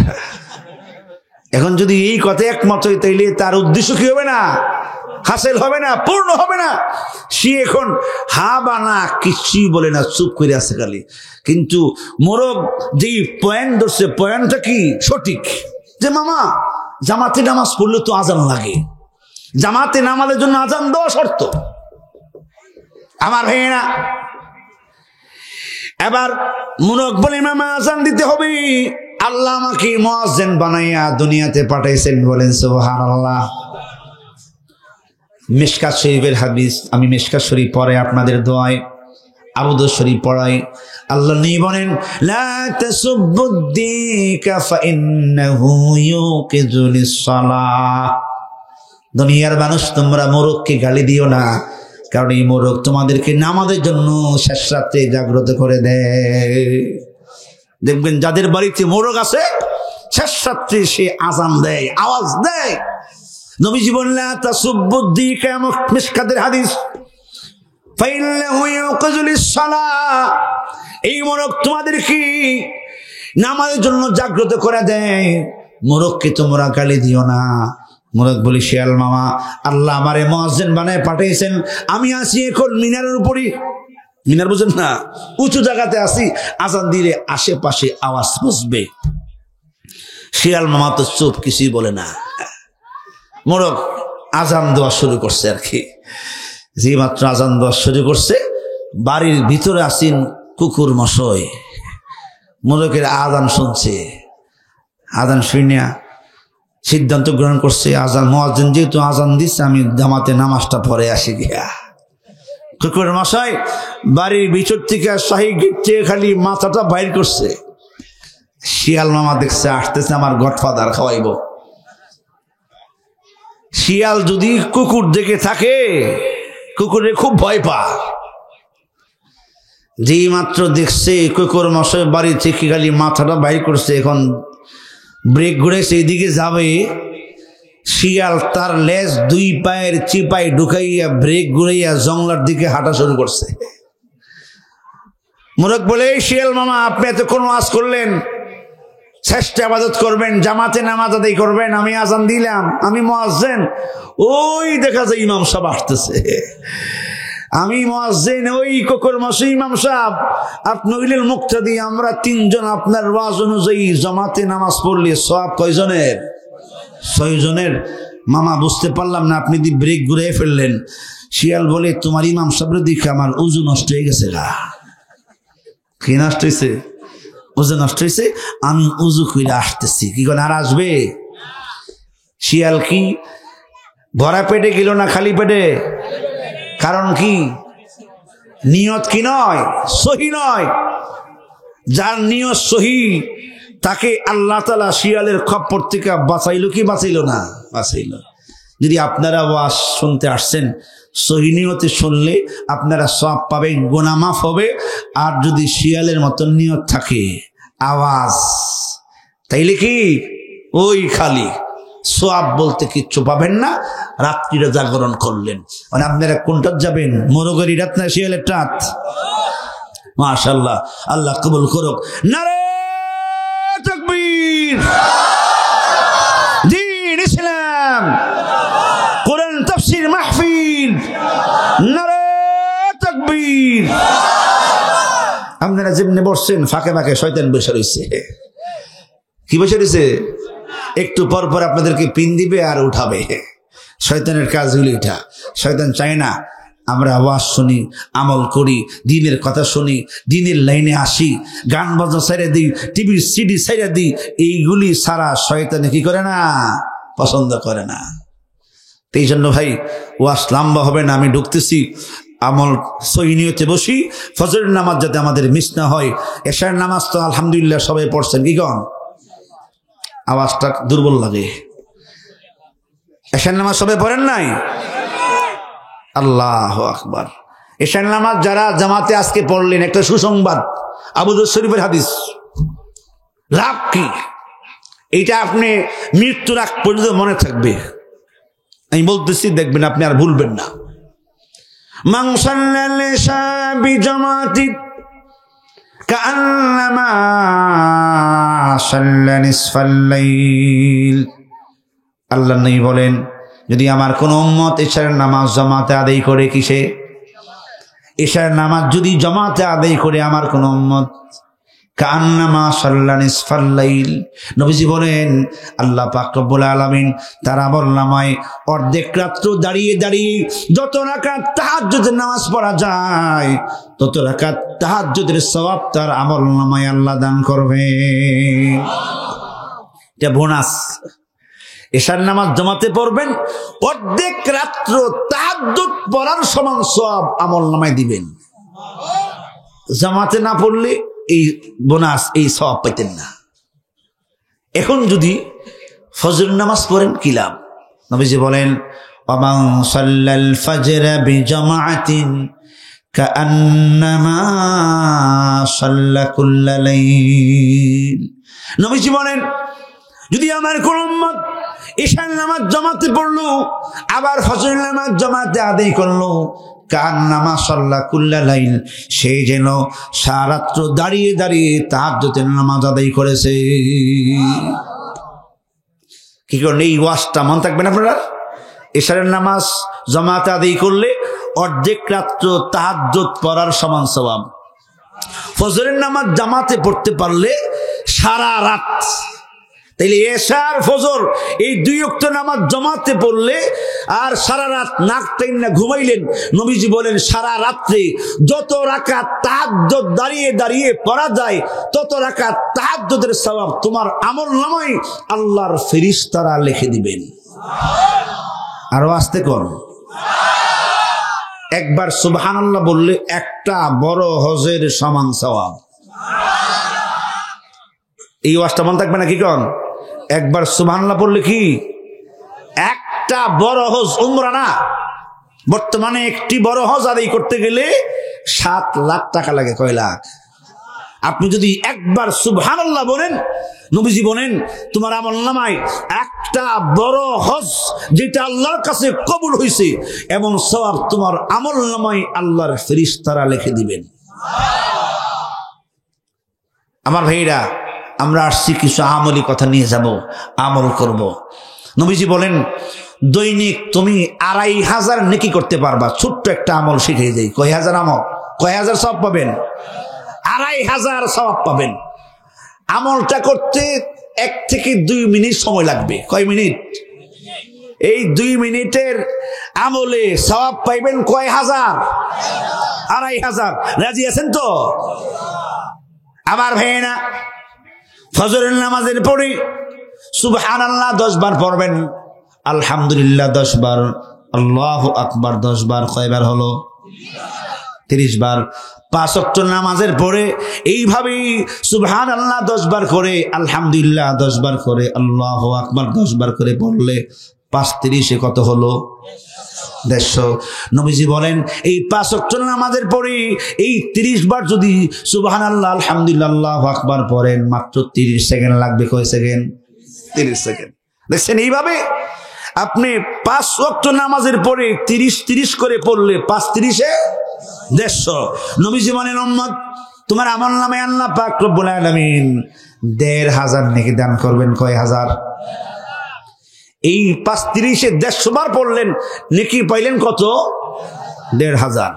এখন যদি এই কথা একমত হয় তাইলে তার উদ্দেশ্য কি হবে না? হাসিল হবে না, পূর্ণ হবে না। সে এখন হা বা না কিছুই বলে না, চুপ করে আছে খালি। কিন্তু মোরগ যেই পয়েন্ট ধরছে, পয়েন্টটা কি সঠিক, যে মামা জামাতে নামাজ পড়লে তো আজান লাগে, জামাতে নামাজের জন্য আজান দেওয়া শর্ত। আমার ভাইয়েরা, এবার মোরগ বলে মামা আজান দিতে হবে, আল্লাহ আমাকে মুয়াজ্জিন বানাইয়া দুনিয়াতে পাঠাইছেন। বলেন সুবহানাল্লাহ। মিশকাত শরীফের হাদিস, আমি মিশকাত শরীফ পড়ে আপনাদের দোয়ায় আবু দাউদ শরীফ পড়াই। আল্লাহ নবী বলেন লা তাসুবুদ্দিকা ফাইন্নাহু ইউকিজুলিস সালাহ। দুনিয়ার মানুষ তোমরা মোরগকে গালি দিও না, কারণ এই মোরগ তোমাদেরকে নামাজের জন্য শেষ রাতে জাগ্রত করে দেয়। দেখবেন যাদের বাড়িতে মোরগ আছে শেষ রাত্রে সে আজান দেয়, আওয়াজ দেয়। নবীজি বললেন তাসুবুদ্দিকা, মিশকাতের হাদিস, ফাইন্নাহু ইউকিজুলিস সালাহ। এই মোরগ তোমাদেরকে নামাজের জন্য জাগ্রত করে দেয়, মোরগকে তোমরা গালি দিও না। মোরগ বলি শিয়াল মামা আল্লাহ আমারে মুয়াজ্জিন বানায় পাঠিয়েছেন, আমি আছি এখন মিনারের উপরই। মিনার বুঝেন না, উঁচু জায়গাতে আছি, আজান দিলে আশেপাশে আওয়াজ বসবে। শিয়াল মামা তো চুপ, কিছুই বলে না। মোরগ আজান দেওয়া শুরু করছে আর কি। যে মাত্র আজান দেওয়া শুরু করছে, বাড়ির ভিতরে আসেন কুকুর মশাই, মোরগের আজান শুনছে। আজান শুনিয়া সিদ্ধান্ত গ্রহণ করছে, আজান মুয়াজ্জিন যেহেতু আজান দিচ্ছে, আমি জামাতে নামাজটা পড়ে আসি গিয়া। কুকুর মশাই বাড়ির ভিতর থেকে শাহী গেট থেকে খালি মাথাটা বাইর করছে। শিয়াল মামা দেখছে আসতেছে আমার গডফাদার খাওয়াইব। শিয়াল যদি কুকুর দেখে থাকে, কুকুরে খুব ভয় পায়। যেই মাত্র দেখছে কুকুর মশাই বাড়ি থেকে খালি মাথাটা বাইর করছে, এখন ব্রেক ঘুরে সেই দিকে যাবে, শিয়াল তার লেজ 2 পায়ের চিপায় ঢুকাইয়া ব্রেক ঘুরাইয়া জঙ্গলার দিকে হাঁটা শুরু করছে। মোরগ বলে শিয়াল মামা আপনি এতক্ষণ ওয়াজ করলেন, শ্রেষ্ঠ ইবাদত করবেন, জামাতে নামাজ আদায় করবেন। আমি আজান দিলাম, আমি মুয়াজ্জিন, ওই দেখা যায় ইমাম সাহেব আসতেছে। আমি মুয়াজ্জিন, ওই কোকর মাসে ইমাম সাহেব। আপনি হইলেন মুক্তাদি, আমরা তিনজন আপনার ওয়াজ অনুযায়ী জামাতে নামাজ পড়লে সওয়াব কয়জনের? 6 জনের। মামা বুঝতে পারলাম না, আপনি দি ব্রেক ঘুরে ফেললেন। শিয়াল বলে, তোমার ইমাম সাহেব দেখে আমার উজু নষ্ট হয়ে গেছে গা। কি নষ্ট হয়েছে? উজু নষ্ট হয়েছে। আমি উজু করে আসতেছি। কি করে আর আসবে? শিয়াল কি ভরা পেটে গেল না খালি পেটে? কারণ কি? নিয়ত কি নয়, সহি নয়। যার নিয়ত সহি তাকে আল্লাহ তাআলা শিয়ালের খপ্পর থেকে বাঁচাইলো কি বাঁচাইল না? বাঁচাইল। যদি আপনারা ওয়াজ শুনতে আসছেন, সহি নিয়তে শুনলে আপনারা সওয়াব পাবেন, গুনাহ মাফ হবে। আর যদি শিয়ালের মতো নিয়ত থাকে, আওয়াজ, তাইলে কি ওই খালি সওয়াব বলতে কিচ্ছু পাবেন না। রাত্রিটা জাগরণ করলেন, মানে আপনারা কোনটাত যাবেন? মোরগের রাত না শিয়ালের রাত? মাশাআল্লাহ, আল্লাহ কবুল করুক। নারে তাকবীর, দ্বীন ইসলাম, কোরআন তাফসীর মাহফিল, নারে তাকবীর। আপনারা যেমনি বসছেন, ফাঁকে ফাঁকে শয়তান বসে রয়েছে। কি বসে রয়েছে? একটু পর পর আপনাদেরকে পিন দিবে আর উঠাবে। শয়তানের কাজগুলি এটা। শয়তান চায় না আমরা ওয়াজ শুনি, আমল করি, দ্বীনের কথা শুনি, দ্বীনের লাইনে আসি, গান বাজনা ছেড়ে দিই, টিভির সিডি ছেড়ে দিই। এইগুলি সারা শয়তানে কি করে না? পছন্দ করে না। এই জন্য ভাই ওয়াজ লম্বা হবে না, আমি ঢুকতেছি। আমল সহি নিয়তে বসি। ফজরের নামাজ যাতে আমাদের মিস না হয়। এশার নামাজ তো আলহামদুলিল্লাহ সবাই পড়ছেন। কি কন? আওয়াজটা দুর্বল লাগে। এশার নামাজ সবাই পড়েন নাই? আল্লাহু আকবার। এশার নামাজ যারা জামাতে আজকে পড়লেন, একটা সুসংবাদ, আবু দাউদ শরীফের হাদিস। লাভ কি? এইটা আপনি মৃত্যুর আগ পর্যন্ত মনে থাকবে। আমি বলতেছি, দেখবেন আপনি আর ভুলবেন না। মান সাল্লাল ইশা বিজামাতি কাআন্নামা সাল্লা নিসফাল লাইল। আল্লাহ নবী বলেন, যদি আমার কোন উম্মত ইশার নামাজ জামাতে আদায় করে, কিসে? ইশার নামাজ যদি জামাতে আদায় করে আমার কোন উম্মত, কাআন্নামা সাল্লা নিসফাল লাইল, নবীজি বলেন আল্লাহ পাক রব্বুল আলামিন তার আমলনামায় অর্ধেক রাত্র দাঁড়িয়ে দাঁড়িয়ে যত রাকাত তাহাজ্জুদের নামাজ পড়া যায়, তত রাকাত তাহাজ্জুদের সওয়াব তার আমলনামায় আল্লাহ দান করবে। এটা বোনাস। এশার নামাজ জামাতে পড়বেন, অর্ধেক রাত্র তাহাজ্জুদ পড়ার সমান সওয়াব আমলনামায় দিবেন। জামাতে না পড়লে এই বোনাস, এই সওয়াব পেতেন না। এখন যদি ফজর নামাজ পড়েন, কি লাভ? নবীজি বলেন, ওয়ামান সাল্লাল ফাজরা বিজামাআতিন কাআন্নামা সাল্লা কুল্লা লাইল। নবীজি বলেন, যদি আমার কোন উম্মত ইশার নামাজ জামাতে পড়লো, আবার ফজর নামাজ জামাতে আদায় করলো, কান্নামা সাল্লা কুল্লা লাইল, সে যেন সারা রাত্র দাঁড়িয়ে দাঁড়িয়ে তাহাজ্জুদের নামাজ আদায় করেছে। কি করেন? এই ওয়াজটা মন থাকবেন আপনারা। ইশারের নামাজ জামাতে আদায় করলে অর্ধেক রাত্র তাহাজ্জুদ পড়ার সমান সওয়াব। ফজরের নামাজ জামাতে পড়তে পারলে সারা রাত। তাইলে এশার ফজর এই 2 ওয়াক্ত নামাজ জামাতে পড়লে আর সারা রাত নাক টাইনা ঘুমাইলেন, নবীজি বলেন সারা রাত্রে যত রাকাত তাহাজ্জুদ দাঁড়িয়ে দাঁড়িয়ে পড়া যায়, তত রাকাত তাহাজ্জুদের সওয়াব তোমার আমলনামায় আল্লাহর ফেরেশতারা লিখে দিবেন। আরো আস্তে কোন, একবার সুবহানাল্লাহ বললে একটা বড় হজের সমান সওয়াব। এই ওয়াজটা মন থাকবে না? কি কোন? একবার সুবহানাল্লাহ পড়লে কি একটা বড় হজ, উমরা না। বর্তমানে একটি বড় হজ আদায় করতে গেলে 7 লাখ টাকা লাগে। কয় লাখ? আপনি যদি একবার সুবহানাল্লাহ বলেন, নবীজি বলেন তোমার আমলনামায় একটা বড় হজ যেটা আল্লাহর কাছে কবুল হয়েছে এমন সওয়াব তোমার আমলনামায় আল্লাহর ফেরেশতারা লিখে দিবেন। আমার ভাইরা, আমরা আসছি কিছু আমলি কথা নিয়ে যাব, আমল করব। নবীজি বলেন দৈনিক তুমি 2500 নেকি করতে পারবা। ছোট্ট একটা আমল শিখিয়ে দেই। কয় হাজার আমল, কয় হাজার সওয়াব পাবেন? 2500 সওয়াব পাবেন। আমলটা করতে 1 থেকে 2 মিনিট সময় লাগবে। কয় মিনিট? এই 2 মিনিটের আমলে সওয়াব পাইবেন কয় হাজার? 2500। রাজি আছেন তো? আমার ভাইয়েরা, ফজরের নামাজের পরে সুবহানাল্লাহ 10 বার পড়বেন, আলহামদুলিল্লাহ 10 বার, আল্লাহু আকবার 10 বার। কয়বার হলো? 30 বার। 5 ওয়াক্ত নামাজের পরে এইভাবেই সুবহানাল্লাহ 10 বার করে, আলহামদুলিল্লাহ 10 বার করে, আল্লাহু আকবার 10 বার করে পড়লে 5 30 কত হলো? 150। নবীজি বলেন এই 5 ওয়াক্ত নামাজের পরে এই 30 বার যদি সুবহানাল্লাহ আলহামদুলিল্লাহ আল্লাহু আকবার পড়েন, মাত্র 30 সেকেন্ড লাগবে। কয় সেকেন্ড? 30 সেকেন্ড। দেখছেন, এইভাবে আপনি 5 ওয়াক্ত নামাজের পরে 30 করে পড়লে 5 30 150। নবীজি বলেন উম্মত তোমার আমলনামায় আল্লাহ পাক রব্বুল আলামিন 1500 নেকি দান করবেন। কয় হাজার? এই 5 30 150 বার পড়লেন, নেকি পাইলেন কত? 1500।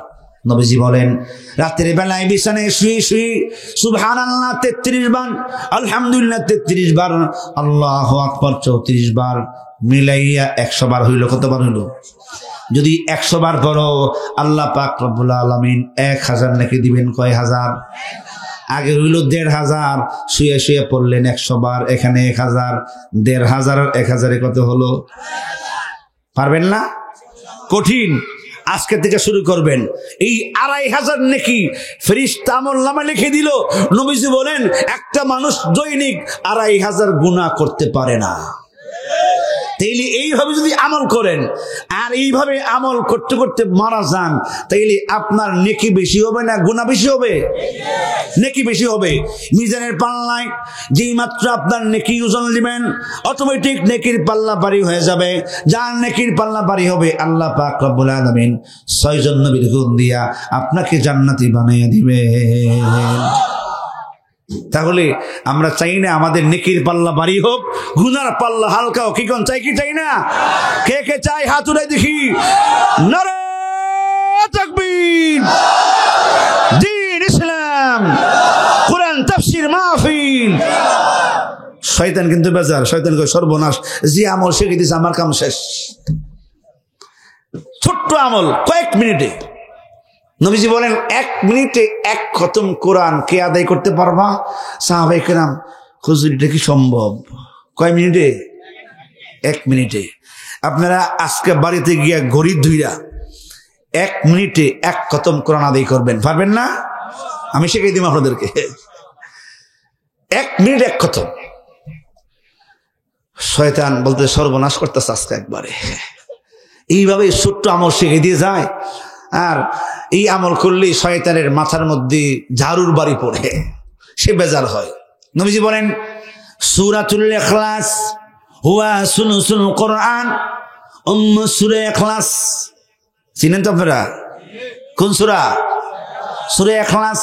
নবীজি বলেন রাতের বেলায় বিছানায় শুয়ে শুয়ে সুবহানাল্লাহ 33 বার, আলহামদুলিল্লাহ 33 বার, আল্লাহু আকবার 34 বার, মিলাইয়া 100 বার হইল। কত বার হইল? যদি 100 বার পড়ো আল্লাহ পাক রব্বুল আলামিন 1000 নেকি দিবেন। কয় হাজার? আগে হইল 1500, শুয়ে শুয়ে পড়লেন 100 বার, এখানে 1000, 1500 আর 1000 কত হলো? পারবেন না? কঠিন। আজকে থেকে শুরু করবেন। এই 2500 নেকি ফেরেশতা আমলনামা লিখে দিল। নবীজি বলেন একটা মানুষ দৈনিক 2500 গুনাহ করতে পারে না। তাইলে এইভাবে যদি আমল করেন আর এইভাবে আমল করতে করতে মারা যান, তাইলে আপনার নেকি বেশি হবে না গুনাহ বেশি হবে? নেকি বেশি হবে। মিজানের পাল্লায় যেই মাত্র আপনার নেকি ওজন দিবেন, অটোমেটিক নেকির পাল্লা ভারী হয়ে যাবে। যার নেকির পাল্লা ভারী হবে আল্লাহ পাক রব্বুল আলামিন 6 জন নবীর গুণ দিয়া আপনাকে জান্নাতি বানিয়ে দিবেন। তাহলে আমরা চাই না আমাদের নেকির পাল্লা ভারী হোক, গুনার পাল্লা হালকা হোক। কি কোন চাই কি চাই না? কে কে চাই হাত উঠাই দেখি। নারে তাকবীর, দ্বীন ইসলাম, কোরআন তাফসীর মাহফিল। শয়তান কিন্তু বেজার, শয়তান কয় সর্বনাশ, যে আমল শিখে দিয়েছে আমার কাম শেষ। ছোট্ট আমল কয়েক মিনিটে। নবীজি বলেন 1 মিনিটে 1 খতম কোরআন কে আদায় করতে পারবা? সাহাবায়ে কেরাম হুজুর এটা কি সম্ভব? কয় মিনিটে? 1 মিনিটে। আপনারা আজকে বাড়িতে গিয়া ঘড়ি ধুইরা 1 মিনিটে 1 খতম কোরআন আদায় করবেন, পারবেন না? আমি শিখিয়ে দিব আপনাদেরকে। 1 মিনিট 1 খতম। শয়তান বলতে সর্বনাশ করতেছে আজকে একবারে। এইভাবে ছোট্ট আমল শিখিয়ে দিয়ে যায়। আর এই আমল করলে শয়তানের মাথার মধ্যে ঝাড়ুর বাড়ি পড়ে, সে বেজার হয়। নবীজি বলেন সূরাতুল ইখলাস হুয়া সুলুসুল কোরআন। সূরা ইখলাস চিনেন তো আপনারা? কোন সূরা? সূরা ইখলাস।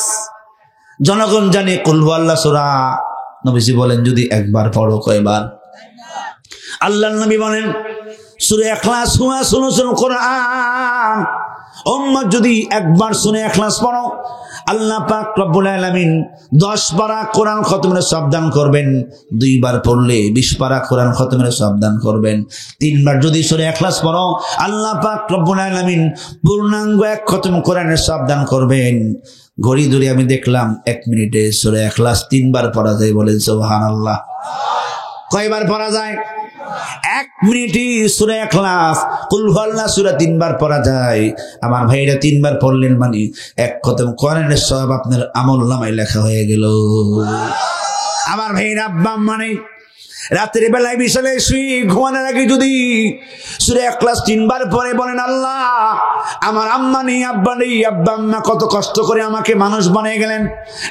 জনগণ জানে কুল হুয়াল্লাহ সূরা। নবীজি বলেন যদি একবার পড়ো কয়বার? আল্লাহর নবী বলেন সূরা ইখলাস হুয়া সুলুসুল কোরআন। উম্মত যদি একবার সূরা ইখলাস পড়ো আল্লাহ পাক রব্বুল আলামিন 10 পারা কোরআন খতমের সওয়াব দান করবেন। 2 বার পড়লে 20 পারা কোরআন খতমের সওয়াব দান করবেন। 3 বার যদি সূরা ইখলাস পড়ো আল্লাহ পাক রব্বুল আলামিন পূর্ণাঙ্গ 1 খতম কোরআনের সওয়াব দান করবেন। ঘড়ি ধরে আমি দেখলাম 1 মিনিটে সূরা ইখলাস 3 বার পড়া যায়। বলেন সুবহানাল্লাহ। কয়বার পড়া যায়? 1 মিনিটে সূরা ইখলাস কুল হুয়াল্লাহ সূরা 3 বার পড়া যায়। আমার ভাইরা 3 বার পড়লেন মানে 1 খতম কোরআনের সওয়াব আপনার আমলনামায় লেখা হয়ে গেল। আমার ভাইরা আব্বা মানে রাতের বেলায় বিছানায় শুয়ে ঘুমানোর আগে যদি সূরা ইখলাস 3 বার পরে বলেন, আল্লাহ আমার আম্মা নেই, আব্বা নেই, আব্বা আম্মা কত কষ্ট করে আমাকে মানুষ বানিয়ে গেলেন,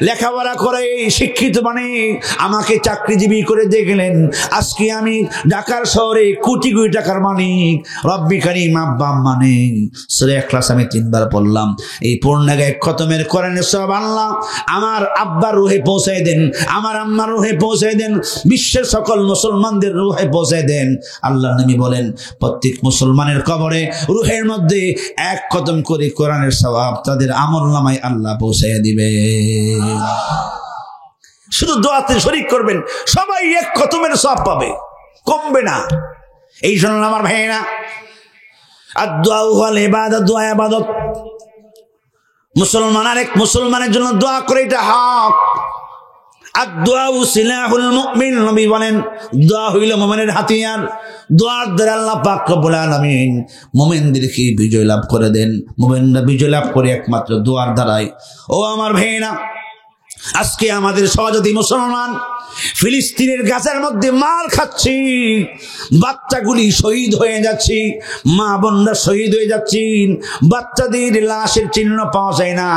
লেখাপড়া করে শিক্ষিত বানিয়ে আমাকে চাকরিজীবী করে দিয়ে গেলেন, আজকে আমি ঢাকার শহরে কোটি কোটি টাকার মালিক, রব্বি কারীম আব্বা আম্মা নেই। সূরা ইখলাস আমি 3 বার পড়লাম, এই পূর্ণাঙ্গ এক খতমের কোরআনের সব আল্লাহ আমার আব্বার রুহে পৌঁছায় দেন, আমার আম্মার রুহে পৌঁছায় দেন, বিশ্বের সকল মুসলমানদের রুহে পৌঁছায় দেন। আল্লাহ নবী বলেন প্রত্যেক মুসলমানের কবরে রুহের মধ্যে এক খতম করে কোরআনের সওয়াব তাদের আমলনামায় আল্লাহ পৌঁছায় দিবে। শুধু দোয়াতে শরীক করবেন, সবাই এক খতমের সওয়াব পাবে, কমবে না। এই জন্য আমার ভাইয়েরা, আদ-দুআ ওয়াল ইবাদাত, দোয়া ইবাদত। মুসলমান আরেক মুসলমানের জন্য দোয়া করে, এটা হক। আদ-দুআ সিলাহুল মুমিন, নবী বলেন দোয়া হইল মুমিনের হাতিয়ার। দোয়ার দ্বারা আল্লাহ পাক রব্বুল আলামিন মুমিনদেরকে বিজয় লাভ করে দেন। মুমিনরা বিজয় লাভ করে একমাত্র দোয়ার দ্বারাই। ও আমার ভাইয়েরা, আজকে আমাদের সহযোগী মুসলমান ফিলিস্তিনের গাজার মধ্যে মার খাচ্ছি, বাচ্চাগুলি শহীদ হয়ে যাচ্ছে, মা বোনরা শহীদ হয়ে যাচ্ছেন, বাচ্চাদের লাশের চিহ্ন পাওয়া যায় না,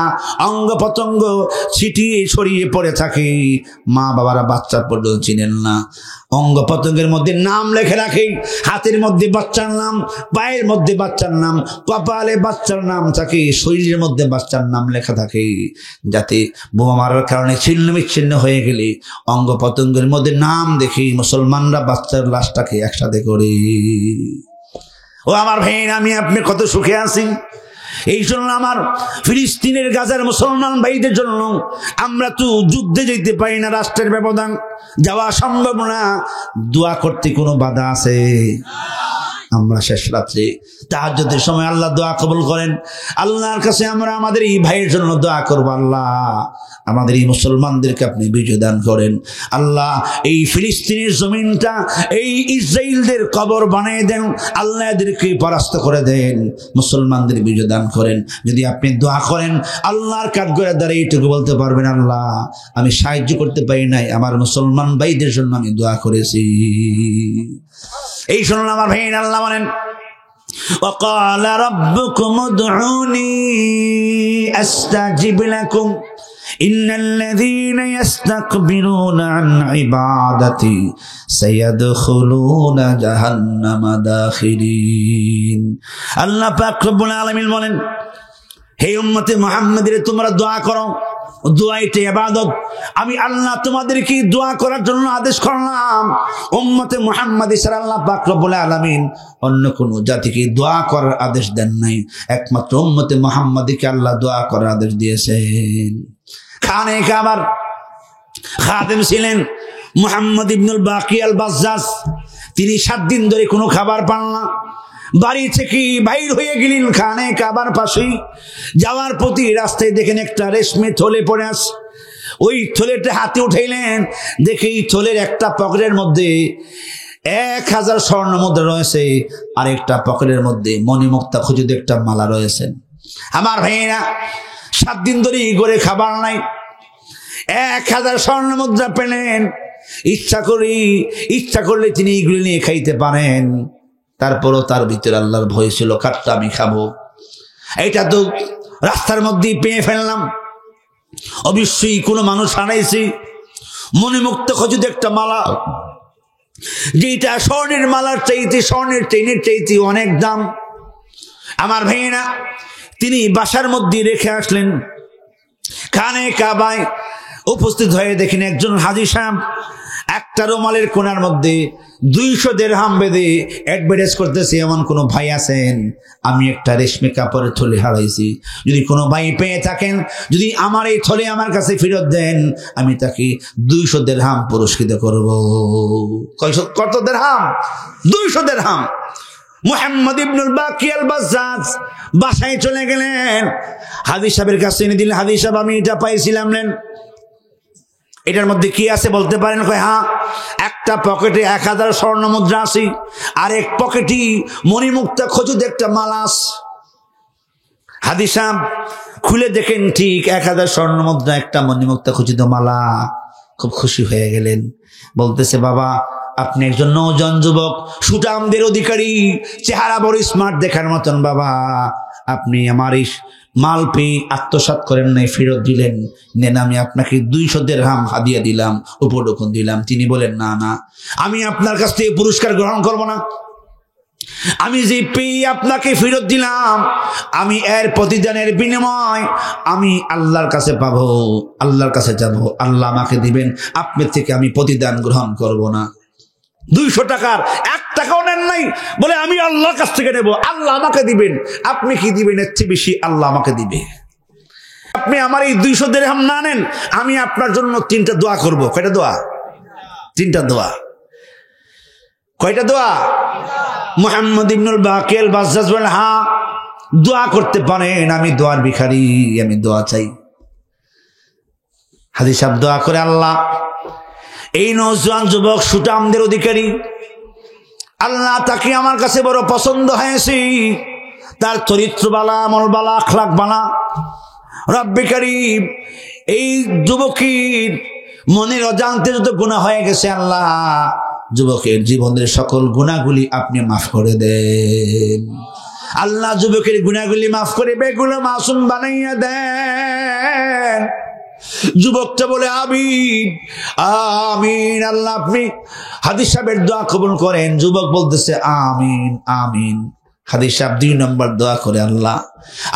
অঙ্গ প্রত্যঙ্গ ছিটিয়ে ছড়িয়ে পড়ে থাকে, মা বাবারা বাচ্চার পর্যন্ত চিনেন না। অঙ্গ প্রত্যঙ্গের মধ্যে নাম লেখে রাখে, হাতের মধ্যে বাচ্চার নাম, পায়ের মধ্যে বাচ্চার নাম, কপালে বাচ্চার নাম থাকে, শরীরের মধ্যে বাচ্চার নাম লেখা থাকে, যাতে বোমা মারার কারণে ছিন্ন বিচ্ছিন্ন হয়ে গেলে অঙ্গ প্রত্যঙ্গের মধ্যে নাম দেখি মুসলমানরা বাচ্চার লাশটাকে একসাথে করে। ও আমার ভাই, আমি আপনি কত সুখে আছি। এই জন্য আমার ফিলিস্তিনের গাজার মুসলমান ভাইদের জন্য আমরা তো যুদ্ধে যেতে পারি না, রাষ্ট্রের ব্যবধান, যাওয়া সম্ভব না। দোয়া করতে কোনো বাধা আছে? আমরা শেষ রাত্রে তাহাজ্জুদের সময় আল্লাহ দোয়া কবুল করেন। আল্লাহর কাছে আমরা আমাদের এই ভাইয়ের জন্য দোয়া করব, আল্লাহ আমাদের এই মুসলমানদেরকে আপনি বিজয় দান করেন। আল্লাহ এই ফিলিস্তিনের জমিনটা এই ইসরায়েলদের কবর বানিয়ে দেন, আল্লাহ এদেরকে পরাস্ত করে দেন, মুসলমানদের বিজয় দান করেন। যদি আপনি দোয়া করেন, আল্লাহর কাঠগড়ার দ্বারা এইটুকু বলতে পারবেন, আল্লাহ আমি সাহায্য করতে পারি নাই, আমার মুসলমান ভাইদের জন্য আমি দোয়া করেছি। এই শুনুন আমার ভাই, আল্লাহ বলেন وقال ربكم ادعوني استجب لكم ان الذين يستكبرون عن عبادتي سيدخلون جهنم داخرين। আল্লাহ পাক রব্বুল আলামিন বলেন, হে উম্মতে মুহাম্মাদের তোমরা দোয়া করো, দোয়া এটা ইবাদত। আমি আল্লাহ তোমাদেরকে দোয়া করার জন্য আদেশ করলাম। উম্মতে মুহাম্মাদী ছাড়া আল্লাহ পাক রব্বুল আলামিন অন্য কোন জাতিকে দোয়া করার আদেশ দেন নাই, একমাত্র উম্মতে মুহাম্মাদীকে আল্লাহ দোয়া করার আদেশ দিয়েছেন। খানে কাবার খাদেম ছিলেন মুহাম্মদ ইবনুল বাকি আল বাজ্জাজ। তিনি 7 দিন ধরে কোনো খাবার পান না, বাড়ি থেকে বাইর হয়ে গেলেন খানে কাবার পাশেই। যাওয়ার প্রতি রাস্তায় দেখেন একটা রেশমে থলে পড়ে আছে, ওই থলেটা হাতে উঠাইলেন, দেখে এই থলের একটা পকেটের মধ্যে 1000 স্বর্ণ মুদ্রা রয়েছে, আর একটা পকেটের মধ্যে মণিমুক্তা খচিত একটা মালা রয়েছেন। আমার ভাইয়েরা, 7 দিন ধরে ঘরে খাবার নাই, 1000 স্বর্ণ মুদ্রা পেলেন। ইচ্ছা করলে তিনি এগুলি নিয়ে খাইতে পারেন, তারপরও তার ভিতরে আল্লাহর ভয় ছিল, কাঠটা আমি খাবো, এটা তো রাস্তার মধ্যেই পেয়ে ফেললাম, অবশ্যই কোনো মানুষ হারাইছে। মণিমুক্ত খচিত একটা মালা, যেটা স্বর্ণের মালার চাইতে, স্বর্ণের চেইনের চাইতে অনেক দাম। আমার ভাইয়েরা, তিনি বাসার মধ্যে রেখে আসলেন। খানে কাবায় উপস্থিত হয়ে দেখেন একজন হাজী সাহেব একটা রুমালের কোণার মধ্যে 200 দিরহাম বেঁধে অ্যাডভার্টাইজ করতেছে, এমন কোনো ভাই আছেন, আমি একটা রেশমি কাপড়ের থলে হারাইছি, যদি কোনো ভাই পেয়ে থাকেন, যদি আমার এই থলে আমার কাছে ফেরত দেন, আমি তাকে 200 দিরহাম পুরস্কৃত করব। কত দিরহাম? 200 দিরহাম। মুহাম্মদ ইবনুল বাকি আল বাজ্জাজ বাসায় চলে গেলেন, হাজী সাহেবের কাছে এনে দিলেন, হাজী সাহেব আমি এটা পাইছিলাম, নেন, এটার মধ্যে কি আছে বলতে পারেন? হ্যাঁ, একটা পকেটে 1000 স্বর্ণ মুদ্রা আছে, আর এক পকেটে মণিমুক্তা খচিত একটা মালা আছে। হাজী সাহেব খুলে দেখেন ঠিক 1000 স্বর্ণ মুদ্রা, একটা মণিমুক্তা খচিত মালা। খুব খুশি হয়ে গেলেন, বলতেছে বাবা আপনি একজন নওজোয়ান যুবক, সুঠামদের অধিকারী, চেহারা বড় স্মার্ট দেখার মতন। বাবা, আপনি আমার এই মাল পেয়ে আত্মসাৎ করেন নাই, ফেরত দিলেন। নেন, আমি আপনাকে 200 দিরহাম হাদিয়া দিলাম, উপঢৌকন দিলাম। তিনি বলেন, না না, আমি আপনার কাছ থেকে পুরস্কার গ্রহণ করব না। আমি যে পেয়ে আপনাকে ফেরত দিলাম, আমি এর প্রতিদানের বিনিময় আমি আল্লাহর কাছে পাবো, আল্লাহর কাছে যাব, আল্লাহ আমাকে দিবেন, আপনার থেকে আমি প্রতিদান গ্রহণ করব না। 200 টাকার 1 টাকাও নেন নাই, বলে আমি আল্লাহর কাছ থেকে নেব, আল্লাহ আমাকে দিবেন। আপনি কি দিবেন? এর চেয়ে বেশি আল্লাহ আমাকে দিবে। আপনি আমার এই 200 দিরহাম না নেন, আমি আপনার জন্য 3টা দোয়া করব। কয়টা দোয়া? 3টা দোয়া। কয়টা দোয়া? মুহাম্মদ ইবনুল বাকি আল বাজ্জাজ বলেন, হ্যাঁ, দোয়া করতে পারেন, আমি দোয়ার ভিখারি, আমি দোয়া চাই। হাজী সাহেব দোয়া করে, আল্লাহ, এই নওজোয়ান যুবক, সুঠামদের অধিকারী, আল্লাহ তাকে আমার কাছে বড় পছন্দ হয়েছে, তার চরিত্র বালা, আমল বালা, আখলাক বালা। রব্বে কারীম, এই যুবকের মনের অজান্তে যত গুনাহ হয়ে গেছে, আল্লাহ যুবকের জীবনের সকল গুনাহগুলি আপনি মাফ করে দেন। আল্লাহ যুবকের গুনাহগুলি মাফ করে বেগুলো মাসুম বানাইয়া দেন। যুবকটা বলে আমিন, আমিন। আল্লাহ আপনি হাদী সাহেবের দোয়া কবুল করেন। যুবক বলতেছে আমিন, আমিন। হাদী সাহেব 2 নম্বর দোয়া করে, আল্লাহ,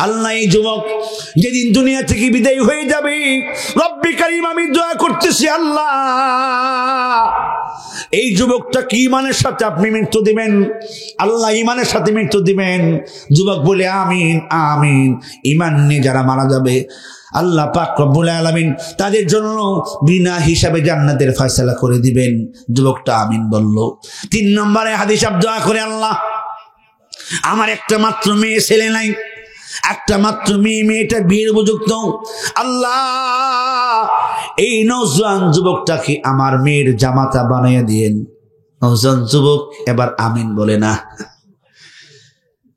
আল্লাহ এই যুবক যেদিন দুনিয়া থেকে বিদায় হয়ে যাবে, রব্বে কারীম আমি দোয়া করতেছি, আল্লাহ এই যুবকটাকে ঈমানের সাথে আপনি মৃত্যু দিবেন, আল্লাহ ঈমানের সাথে মৃত্যু দিবেন। যুবক বলে আমিন, আমিন। ঈমান নিয়ে যারা মারা যাবে, আল্লাহ পাক রব্বুল আলামিন তাদের জন্য বিনা হিসাবে জান্নাতের ফয়সালা করে দিবেন। যুবকটা আমিন বলল। 3 নম্বরে হাদীস দোয়া করে, আল্লাহ আমার একটা মাত্র মেয়ে ছেলে নাই, একটা মাত্র মেয়েটা বিয়ের উপযুক্ত, আল্লাহ এই নওজোয়ান যুবকটাকে আমার মেয়ের জামাতা বানিয়ে দিয়েন। নওজোয়ান যুবক এবার আমিন বলে না।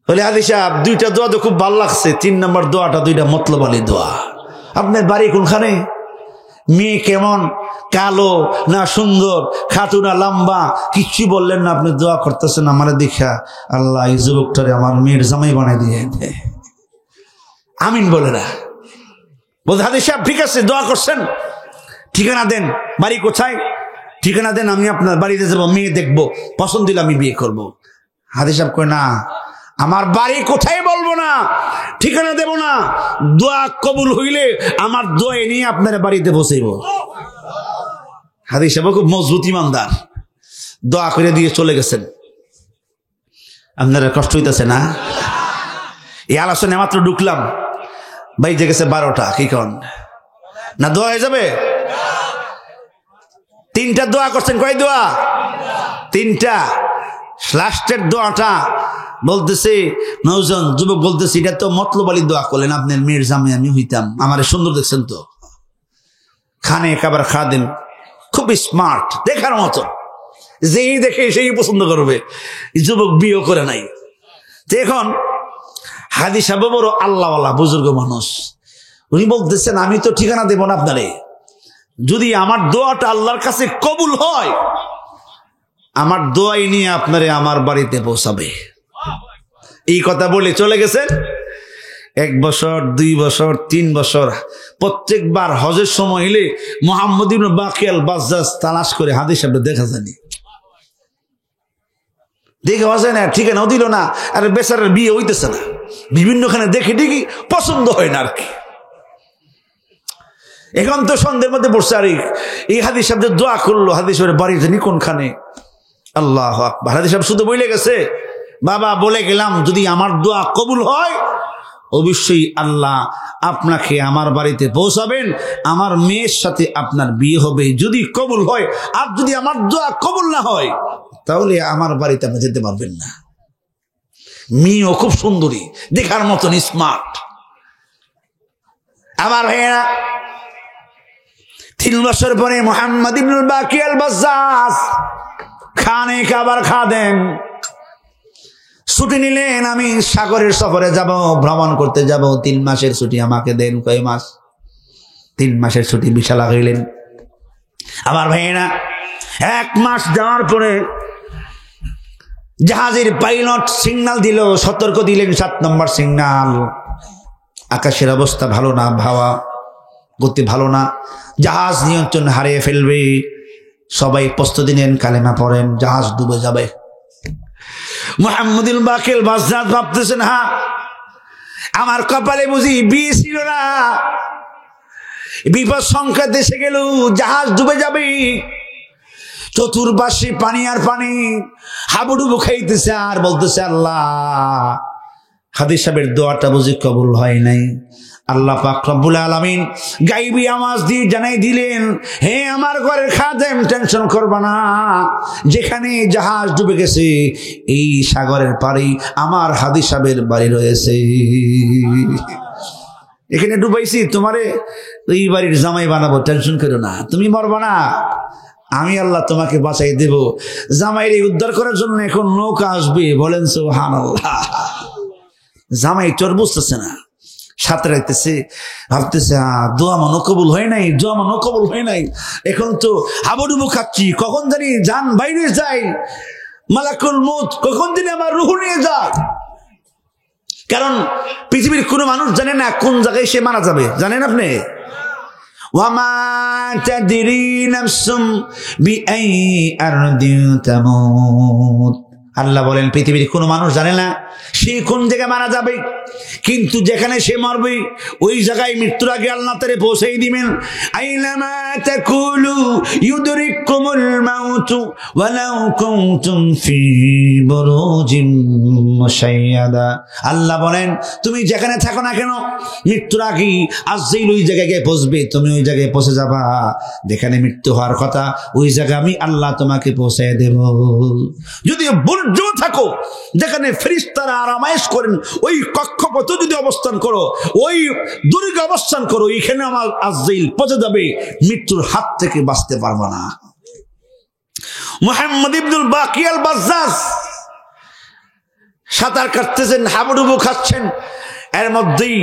বলে হাদী সাহেব 2টা দোয়া তো খুব ভালো লাগছে, 3 নম্বর দোয়াটা 2টা মতলবালি দোয়া। আপনার বাড়ি কোনখানে? মেয়ে কেমন, কালো না সুন্দর, খাটু না লম্বা, কিচ্ছু বললেন না, আপনি দোয়া করতেছেন আমার দেখা, আল্লাহ এই যুবকটারে আমার মেয়ের জামাই বানিয়ে দিয়ে। আমিন বলে না। বলতে হাদী সাহেব ঠিক আছে, দোয়া করছেন, ঠিকানা দেন, বাড়ি কোথায়, ঠিকানা দেন, আমি আপনার বাড়িতে যাবো, মেয়ে দেখবো, পছন্দ দিলে আমি বিয়ে করব। হাদী সাহেব কয়, না, আমার বাড়ি কোথায় বলবো না, ঠিকানা দেব না, দোয়া কবুল হইলে আমার দোয়া নিয়ে আপনার বাড়িতে বসাইব। হাদী সাহেব খুব মজবুত ইমানদার, দোয়া করে দিয়ে চলে গেছেন। আপনারা কষ্ট হইতেছে না? এই আলোচনায় মাত্র ঢুকলাম, বাইজে গেছে 12টা। কি কন না? দোয়া হয়ে যাবে? 3টা দোয়া করছেন। কয় দোয়া? 3টা। লাস্টের দোয়াটা বলতেছে নওজোয়ান যুবক বলতেছে, এটা তো মতলবালি দোয়া করলেন, আপনার মেয়ের জামাই আমি হইতাম, আমার সুন্দর দেখছেন তো, খানে খাবার খাদেন, খুব স্মার্ট, দেখার মতো, যেই দেখে সেই পছন্দ করবে। যুবক বিয়ে করে নাই। তো এখন হাদী সাহেব বড় আল্লাহওয়ালা বুজুর্গ মানুষ, উনি বলতেছেন, আমি তো ঠিকানা দেব না আপনারে, যদি আমার দোয়াটা আল্লাহর কাছে কবুল হয়, আমার দোয়াই নিয়ে আপনারে আমার বাড়িতে পৌঁছাবে। এই কথা বলে চলে গেছেন। 1 বছর, 2 বছর, 3 বছর, প্রত্যেকবার হজের সময় হলে মুহাম্মদ ইবনুল বাকি আল বাজ্জাজ তালাশ করে হাদী সাহেব দেখা যায়নি, দেখে যায় না, ঠিকানাও দিল না, আর বেচারার বিয়ে হইতেছে না, বিভিন্নখানে দেখে ঠিকই পছন্দ হয় না আর কি। এখন তো সন্ধ্যের মধ্যে বসছে, আর এই হাদী সাহেব দোয়া করলো, হাদী সাহেবের বাড়ি জানি কোনখানে, আল্লাহু আকবার। হাদী সাহেব শুধু বলে গেছে, বাবা বলে গেলাম, যদি আমার দোয়া কবুল হয় অবশ্যই আল্লাহ আপনাকে আমার বাড়িতে পৌঁছাবেন, আমার মেয়ের সাথে আপনার বিয়ে হবে, যদি কবুল হয়। আর যদি আমার দোয়া কবুল না হয় তাহলে আমার বাড়িতে আপনি যেতে পারবেন না। মেয়েও খুব সুন্দরী, দেখার মতন স্মার্ট। আমার ভাইয়েরা, 3 বছর পরে মুহাম্মদ ইবনুল বাকি আল বাজ্জাজ খানে খাবার খাদেন, ছুটি নিলেন, আমি সাগরের সফরে যাব, ভ্রমণ করতে যাব, 3 মাসের ছুটি আমাকে দেন। কয় মাস? 3 মাসের ছুটি বিশাল লাগাইলেন। আমার ভাইয়েরা, 1 মাস যাওয়ার পরে জাহাজের পাইলট সিগন্যাল দিল, সতর্ক দিলেন 7 নম্বর সিগন্যাল। আকাশের অবস্থা ভালো না, হাওয়া গতি ভালো না, জাহাজ নিয়ন্ত্রণ হারিয়ে ফেলবে। সবাই প্রস্তুতি নেন, কালেমা পড়েন, জাহাজ ডুবে যাবে। মুহাম্মদুল বাকিল বাজজাত ভাবতেছেন, হ্যাঁ আমার কপালে বুঝি বিয়ে ছিল না, বিপদ সংকেত এসে গেল, জাহাজ ডুবে যাবে। চতুর্পাশে পানি আর পানি, হাবুডুবু খাইতেছে আর বলতেছে, আল্লাহ হাদিস সাহেবের দোয়াটা বুঝি কবুল হয় নাই। আল্লাহ পাক রব্বুল আলামিন গায়বী আওয়াজ দিয়ে জানাই দিলেন, হে আমার ঘরের খাদেম, টেনশন করবা না, যেখানে জাহাজ ডুবে গেছে এই সাগরের পাড়ে আমার হাদিস সাহেবের বাড়ি রয়েছে, এখানে ডুবাইছি, তোমারে এই বাড়ির জামাই বানাবো, টেনশন করো না, তুমি মরবা না, আমি আল্লাহ তোমাকে বাঁচাই দেব। জামাইরে উদ্ধার করার জন্য এখন নৌকা আসবে, বলেন সুবহানাল্লাহ। জামাই চোর বুঝতেছে না, সাথে রাখতেছে, ভাবতেছে দোয়া মনো কবুল হয় নাই, দোয়া মনো কবুল হয় নাই, এখন তো হাবুডুবু খাচ্ছি, কখন জানি জান বাইরে যায়, মালাকুল মউত কখন জানি আমার রূহ নিয়ে যায়। কারণ পৃথিবীর কোনো মানুষ জানে না কোন জায়গায় সে মারা যাবে, জানেন আপনি? ওয়ামা তাদরি নাফসুম বিআই আরদিন তামুত। আল্লাহ বলেন পৃথিবীর কোনো মানুষ জানে না সে কোন জায়গায় মারা যাবে, কিন্তু যেখানে সে মরবে ওই জায়গায় মৃত্যুর আগে আল্লাহ তারে পৌঁছেই দিবেন। আইনামা তাকুলু ইউদরিকুমুল মাউতু ওয়ালাউ কুনতুম ফি বুরুজিম মুশাইয়াদা। আল্লাহ বলেন তুমি যেখানে থাকো না কেন মৃত্যুর আগে আজরাইল ওই জায়গায় গিয়ে পৌঁছবে, তুমি ওই জায়গায় পৌঁছে যাবা যেখানে মৃত্যু হওয়ার কথা, ওই জায়গায় আমি আল্লাহ তোমাকে পৌঁছে দেব। যদি বুর্জ থাকো যেখানে ফেরেশতারা আরামায়েশ করেন ওই কক্ষপথে যদি অবস্থান করো, ওই দুর্গে অবস্থান করো, এখানে আমার আজরাইল পৌঁছে যাবে, মৃত্যুর হাত থেকে বাঁচতে পারবা না। মুহাম্মদ ইবনুল বাকি আল বাজ্জাজ সাঁতার কাটতেছেন, হাবুডুবু খাচ্ছেন, এর মধ্যেই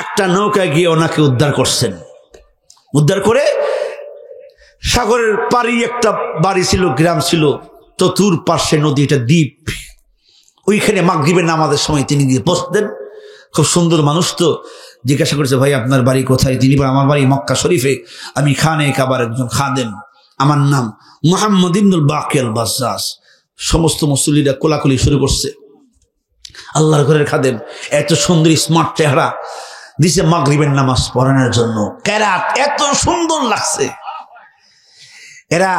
একটা নৌকা গিয়ে ওনাকে উদ্ধার করছেন। উদ্ধার করে সাগরের পাড়ি একটা বাড়ি ছিল, গ্রাম ছিল, চতুর্পাশে নদী, এটা দ্বীপ, ওইখানে মাগরিবের নামাজের সময় তিনি গিয়ে বসতেন। খুব সুন্দর মানুষ তো, জিজ্ঞাসা করেছে ভাই আপনার বাড়ি কোথায়? তিনি বলেন আমার বাড়ি মক্কা শরীফে, আমি খানে কাবার একজন খাদেম, আমার নাম মুহাম্মদ ইবনুল বাকি আল বাজ্জাজ। সমস্ত মুসল্লিরা কোলাকুলি শুরু করছে, আল্লাহর ঘরের খাদেম, এত সুন্দর স্মার্ট চেহারা দিছে মাগরিবের নামাজ পড়ানোর জন্য, কেরাত এত সুন্দর লাগছে। এরা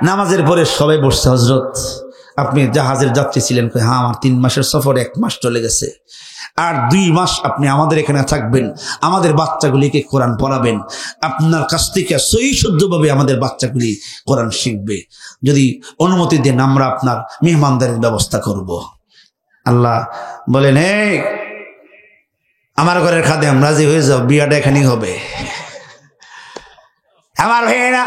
নামাজের পরে সবাই বসছে, হযরত আপনি জাহাজের যাত্রী ছিলেন? হ্যাঁ আমার 3 মাসের সফর, 1 মাস চলে গেছে, আর 2 মাস আপনি আমাদের এখানে থাকবেন, আমাদের বাচ্চাগুলিকে কোরআন পড়াবেন, আপনার কাছ থেকে সহি শুদ্ধভাবে আমাদের বাচ্চাগুলি কোরআন শিখবে, যদি অনুমতি দেন আমরা আপনার মেহমানদারির ব্যবস্থা করব। আল্লাহ বলেন এই আমার ঘরের খাদেম রাজি হয়ে যাও, বিয়াটা এখানেই হবে। আমার ভাইয়েরা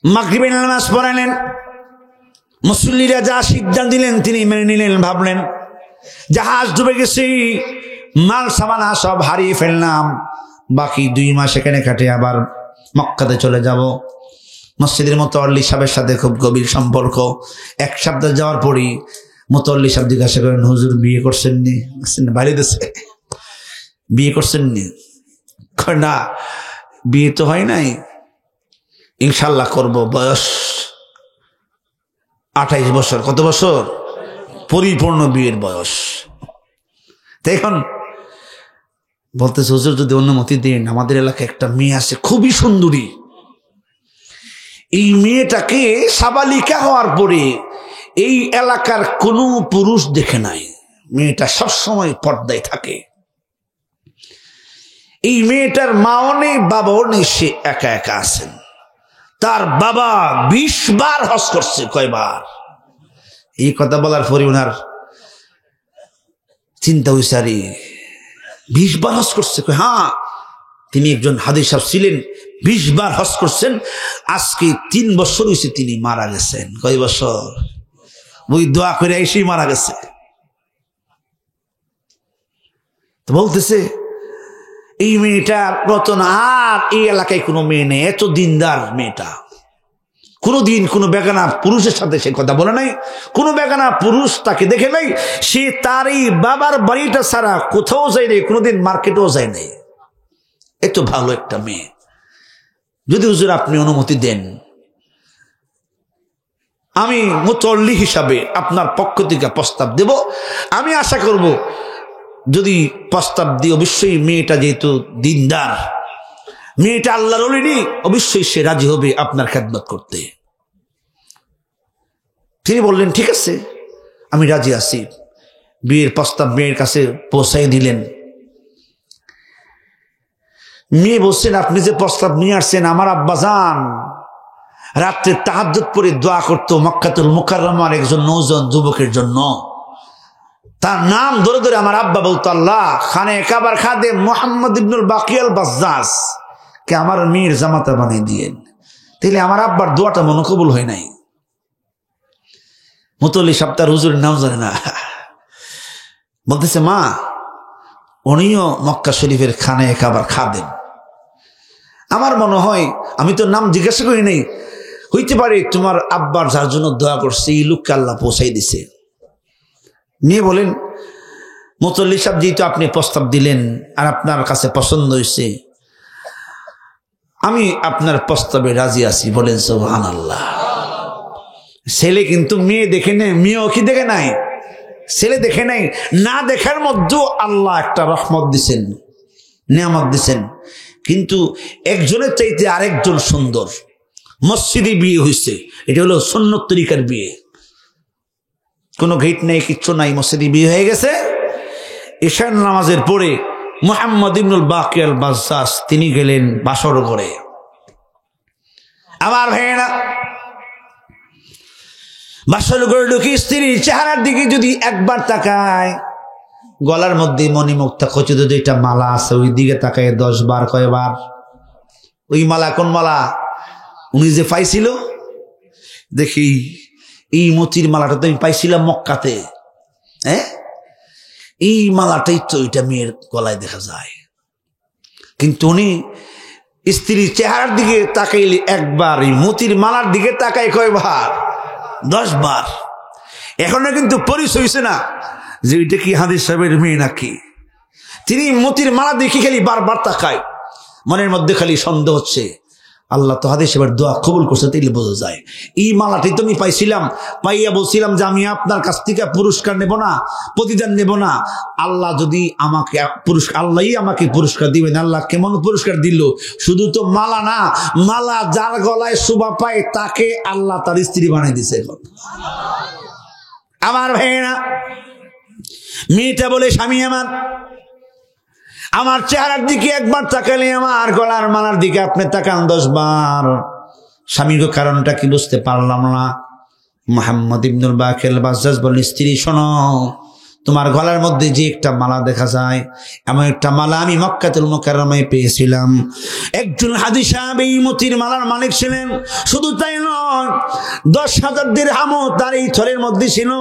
মাগরিবের নামাজ পড়ালেন, মুসল্লিরা যা সিদ্ধান্ত দিলেন তিনি মেনে নিলেন। ভাবলেন জাহাজ ডুবে গেছে, মাল সামানা সব হারিয়ে ফেললাম, বাকি 2 মাস এখানে কাটে আবার মক্কাতে চলে যাব। মসজিদের মুতাওয়াল্লি সাহেবের সাথে খুব গভীর সম্পর্ক। 1 সপ্তাহ যাওয়ার পরই মুতাওয়াল্লি সাহেব জিজ্ঞাসা করেন হুজুর বিয়ে করছেন নি? বাইরে দেশে বিয়ে করছেন নি? না বিয়ে তো হয় নাই, ইনশাল্লাহ করব। বয়স 28 বছর। কত বছর? পরিপূর্ণ বিয়ের বয়স। এখন বলতেছে হুজুর যদি অনুমতি দেন, আমাদের এলাকায় একটা মেয়ে আছে খুবই সুন্দরী, এই মেয়েটাকে সাবালিকা হওয়ার পরে এই এলাকার কোনো পুরুষ দেখে নাই, মেয়েটা সবসময় পর্দায় থাকে, এই মেয়েটার মাও নেই বাবাও নেই, সে একা একা আছেন, তার বাবা 20 বার হজ করছে। কয়বার? এই কথা বলার পরে ওনার চিন্তা হয়েছে, আরে 20 বার হজ করছে? হ্যাঁ, তিনি একজন হাদিস সাহেব ছিলেন, 20 বার হজ করছেন। আজকে 3 বছর হয়েছে তিনি মারা গেছেন। কয় বছর? ওই দোয়া করে এসেই মারা গেছে। তো বলতেছে এই মেয়েটার রতন আর এই এলাকায় কোনো মেয়ে নেই, এত দিনদার মেয়েটা, কোনোদিন কোনো বেগানা পুরুষের সাথে সে কথা বলে নাই, কোনো বেগানা পুরুষ তাকে দেখে নাই, সে তার এই বাবার বাড়িটা ছাড়া কোথাও যায় নাই, কোনোদিন মার্কেটেও যায় নাই। এত ভালো একটা মেয়ে। যদি হুজুর আপনি অনুমতি দেন, আমি মুতল্লি হিসাবে আপনার পক্ষ থেকে প্রস্তাব দেব। আমি আশা করব যদি প্রস্তাব দিই, অবশ্যই মেয়েটা যেহেতু দিনদার, মেয়েটা আল্লাহর ওলি, অবশ্যই সে রাজি হবে আপনার খেদমত করতে। তিনি বললেন ঠিক আছে, আমি রাজি আছি। বিয়ের প্রস্তাব মেয়ের কাছে পৌঁছাই দিলেন। মেয়ে বলছেন, আপনি যে প্রস্তাব নিয়ে আসছেন, আমার আব্বাজান রাত্রে তাহাজ্জুদ পড়ে দোয়া করতো মক্কাতুল মুকাররমার একজন নওজোয়ান যুবকের জন্য। তার নাম ধরে ধরে আমার আব্বা বলতো, আল্লাহ খানে কাবার খাদেম মুহাম্মদ ইবনুল বাকিয়াল বাজ্জাজ কে আমার মেয়ের জামাতা বানিয়ে দিয়েন। তাইলে আমার আব্বার দোয়াটা মনে কবুল হয় নাই। মুতল্লি সাহেব তার হুজুরের নাম জানে না, বলতেছে মা উনিও মক্কা শরীফের খানে কাবার খাদেম। আমার মনে হয়, আমি তো নাম জিজ্ঞাসা করি নাই, হইতে পারে তোমার আব্বার যার জন্য দোয়া করছে এই লোককে আল্লাহ পৌঁছাই দিছে। নিয়ে বলেন, মুতল্লি সাহেব যেহেতু আপনি প্রস্তাব দিলেন আর আপনার কাছে পছন্দ হয়েছে, আমি আপনার প্রস্তাবে রাজি আছি। বলেন সুবহানাল্লাহ। ছেলে কিন্তু মেয়ে দেখে নেই, মেয়েও কি দেখে নাই, ছেলে দেখে নাই। না দেখার মধ্যেও আল্লাহ একটা রহমত দিছেন, নিয়ামত দিছেন। কিন্তু একজনের চাইতে আরেকজন সুন্দর। মসজিদে বিয়ে হয়েছে, এটা হলো সুন্নত তরিকার বিয়ে, কোনো গেট নেই, কিচ্ছু নাই, মসজিদে বিয়ে হয়ে গেছে। ঈশার নামাজের পরে মুহাম্মদ ইবনুল বাকিয়াল বাজ্জাজ তিনি গেলেন বাসর ঘরে। আমার ভাইয়েরা, বাসর ঘরে ঢুকে স্ত্রীর চেহারার দিকে যদি একবার তাকায়, গলার মধ্যে মণিমুক্তা খচিত যেটা মালা আছে ওই দিকে তাকায় 10 বার। কয়বার? ওই মালা কোন মালা? উনি যে পাইছিল, দেখি এই মতির মালাটা তো আমি পাইছিলাম মক্কাতে, হ্যাঁ এই মালাটাই তো এটা মেয়ের গলায় দেখা যায়। কিন্তু উনি স্ত্রীর চেহারার দিকে তাকাইলে একবার, এই মতির মালার দিকে তাকাই কয়বার? 10 বার। এখনো কিন্তু পরিচয় হয়েছে না যে এটা কি হাদিস সাহেবের মেয়ে নাকি। তিনি মতির মালা দেখি খালি বারবার তাকায়, মনের মধ্যে খালি সন্দেহ হচ্ছে। আল্লাহ তো হাদিস সাহেবের দোয়া কবুল করছে, তাইলে বোঝা যায়। এই মালাটি তো আমি পাইছিলাম, পাইয়া বলছিলাম যে আমি আপনার কাছ থেকে পুরস্কার নেব না, প্রতিদান নেব না। আল্লাহ যদি আমাকে পুরস্কার, আল্লাহই আমাকে পুরস্কার দিবেন। আল্লাহ কেমন পুরস্কার দিল? শুধু তো মালা না, মালা যার গলায় শোভা পায় তাকে আল্লাহ তার স্ত্রী বানিয়ে দিছে। এখন আমার ভাইয়েরা, মেয়েটা বলে, স্বামী আমার চেহারার দিকে একবার তাকালে আমার গলার মালার দিকে আপনি তাকান 10 বার। স্বামীর কারণটা কি বুঝতে পারলাম না। মুহাম্মদ ইবনুল বাকিয়াল বাজ্জাজ বলেন, স্ত্রী শোনো, তোমার গলার মধ্যে যে একটা মালা দেখা যায়, এমন একটা মালা আমি মক্কাতুল মুকাররমায় পেয়েছিলাম। একজন হাজী সাহেব এই মতির মালার মালিক ছিলেন। শুধু তাই নয়, 10,000 দিরহামও তার এই থলের মধ্যে ছিল।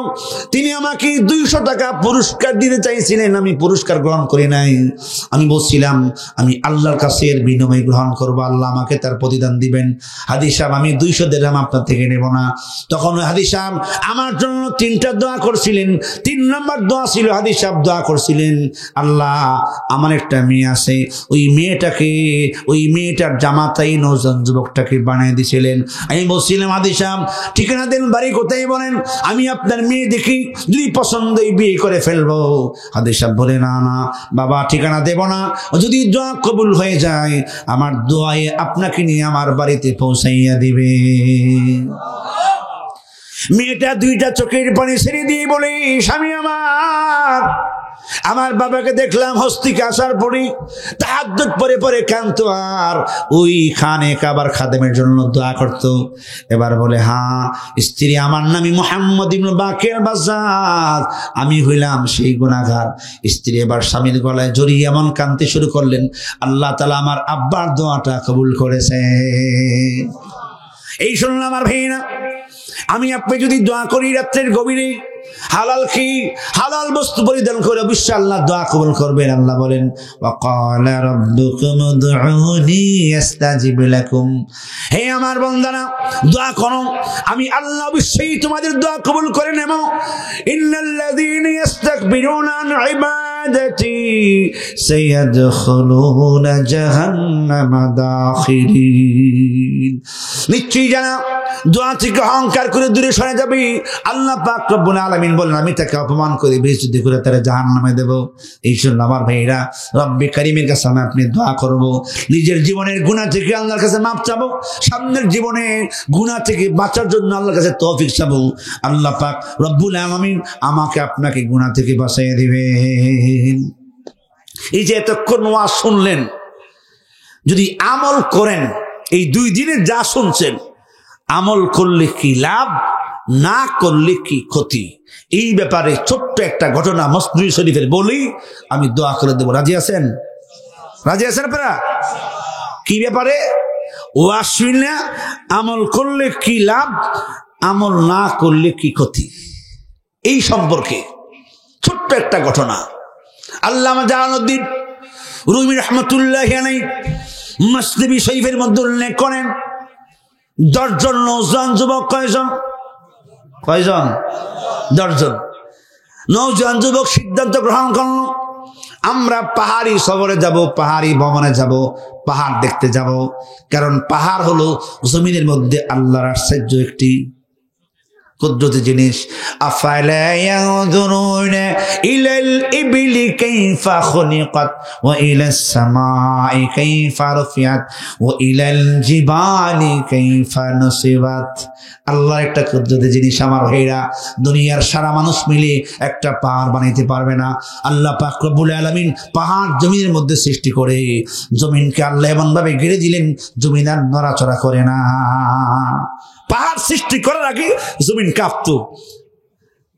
তিনি আমাকে 200 টাকা পুরস্কার দিতে চাইছিলেন, আমি পুরস্কার গ্রহণ করি নাই। আমি বলছিলাম আমি আল্লাহর কাছে এর বিনিময় গ্রহণ করবো, আল্লাহ আমাকে তার প্রতিদান দিবেন। হাজী সাহেব আমি 200 দিরহাম আপনার থেকে নেব না। তখন হাজী সাহেব আমার জন্য 3টা দোয়া করছিলেন। 3 নম্বর দোয়া ছিল, হাজী সাহেব দোয়া করছিলেন, আল্লাহ আমার একটা মেয়ে আছে, ওই মেয়েটাকে, ওই মেয়েটার জামাতাই নওজোয়ান যুবকটাকে বানিয়ে দিয়েছিলেন। আমি বলছিলাম হাজী সাহেব ঠিকানা দেন, বাড়ি কোথায় বলেন, আমি আপনার মেয়ে দেখি, যদি পছন্দই বিয়ে করে ফেলবো। হাজী সাহেব বলে, না না বাবা, ঠিকানা দেব না, যদি দোয়া কবুল হয়ে যায় আমার দোয়ায় আপনাকে নিয়ে আমার বাড়িতে পৌঁছাইয়া দিবে। মেয়েটা 2টা চোখের পানি ছেড়ে দিয়ে বলে, স্বামী আমার বাবাকে দেখলাম হস্তিকে আসার পরে তাহাজ্জুদ পরে পরে কাঁদতো আর ওই খানে কাবার খাদেমের জন্য দোয়া করতো। এবার বলে, হ্যাঁ স্ত্রী আমার নামই মুহাম্মদ ইবনুল বাকিয়াল বাজ্জাজ, আমি হইলাম সেই গুনাহগার। স্ত্রী এবার স্বামীর গলায় জড়িয়ে এমন কাঁদতে শুরু করলেন, আল্লাহ তাআলা আমার আব্বার দোয়াটা কবুল করেছে। এই শুনলাম আমার ভাইনা, আমি আপনি যদি দোয়া করি রাত্রের গভীরে, হালাল কি হালাল বস্তু পরিধান করে অবশ্যই আল্লাহ দোয়া কবুল করবেন। আল্লাহ বলেন ওয়া ক্বালা রাব্বুকুম উদউনি আস্তাজিব লাকুম, হে আমার বান্দারা দোয়া করো, আমি আল্লাহ অবশ্যই তোমাদের দোয়া কবুল করে নেব। ইন্নাল্লাযীনা ইস্তাকবিরুনা আন ইবাদাতি সায়াদখুলুনা জাহান্নামা দাখিরিন, নিশ্চয়ই জানা দোয়া থেকে অহংকার করে দূরে সরে যাবে। আল্লাহ পাক রব্বুল আলামিন বলেন আমি তাকে অপমান করে বেইজ্জতি করে তারা জাহান্নামে দেব। এই জন্য আমার ভাইরা রব্বে কারীমের কাছে আপনি দোয়া করব, নিজের জীবনের গুনাহ থেকে আল্লাহর কাছে মাপ চাবো, সামনের জীবনে গুনাহ থেকে বাঁচার জন্য আল্লাহর কাছে তৌফিক চাবো। আল্লাহ পাক রব্বুল আলামিন আমাকে আপনাকে গুনাহ থেকে বাঁচিয়ে দিবেন। এই যে এতক্ষণ ওয়াজ শুনলেন, যদি আমল করেন, এই 2 দিনে যা শুনছেন, আমল করলে কি লাভ, না করলে কি ক্ষতি, এই ব্যাপারে ছোট্ট একটা ঘটনা মসজিদ শরীফের বলি, আমি দোয়া করে দেব। রাজি আছেন? রাজি আছেন আপনারা? কি ব্যাপারে? ওয়াজ শুনলে আমল করলে কি লাভ, আমল না করলে কি ক্ষতি, এই সম্পর্কে ছোট্ট একটা ঘটনা। আল্লামা জালালউদ্দিন রুমি রাহমাতুল্লাহি আলাইহি মসজিদ শরীফের মধ্যে উল্লেখ করেন 10 জন নওজোয়ান যুবক। কয়জন? 10 জন নওজোয়ান যুবক সিদ্ধান্ত গ্রহণ করল, আমরা পাহাড়ি সফরে যাব, পাহাড়ি ভ্রমণে যাব, পাহাড় দেখতে যাব। কারণ পাহাড় হলো জমিনের মধ্যে আল্লাহর আশ্চর্য একটি কুদরতি জিনিস। আফালা ইয়ানজুরুনা ইলাল ইবলি কাইফা খুলিকাত ওয়া ইলাস সামাই কাইফা রুফিআত ওয়া ইলাল জিবালি কাইফা নুসিবাত। আল্লাহর একটা কুদরতি জিনিস আমার ভাইরা, দুনিয়ার সারা মানুষ মিলে একটা পাহাড় বানাইতে পারবে না। আল্লাহ পাক রব্বুল আলামিন পাহাড় জমিনের মধ্যে সৃষ্টি করে জমিনকে আল্লাহ এমনভাবে ঘিরে দিলেন, জমিন আর নড়াচড়া করে না। পাহাড় সৃষ্টি করার আগে জমিন কাঁপতো।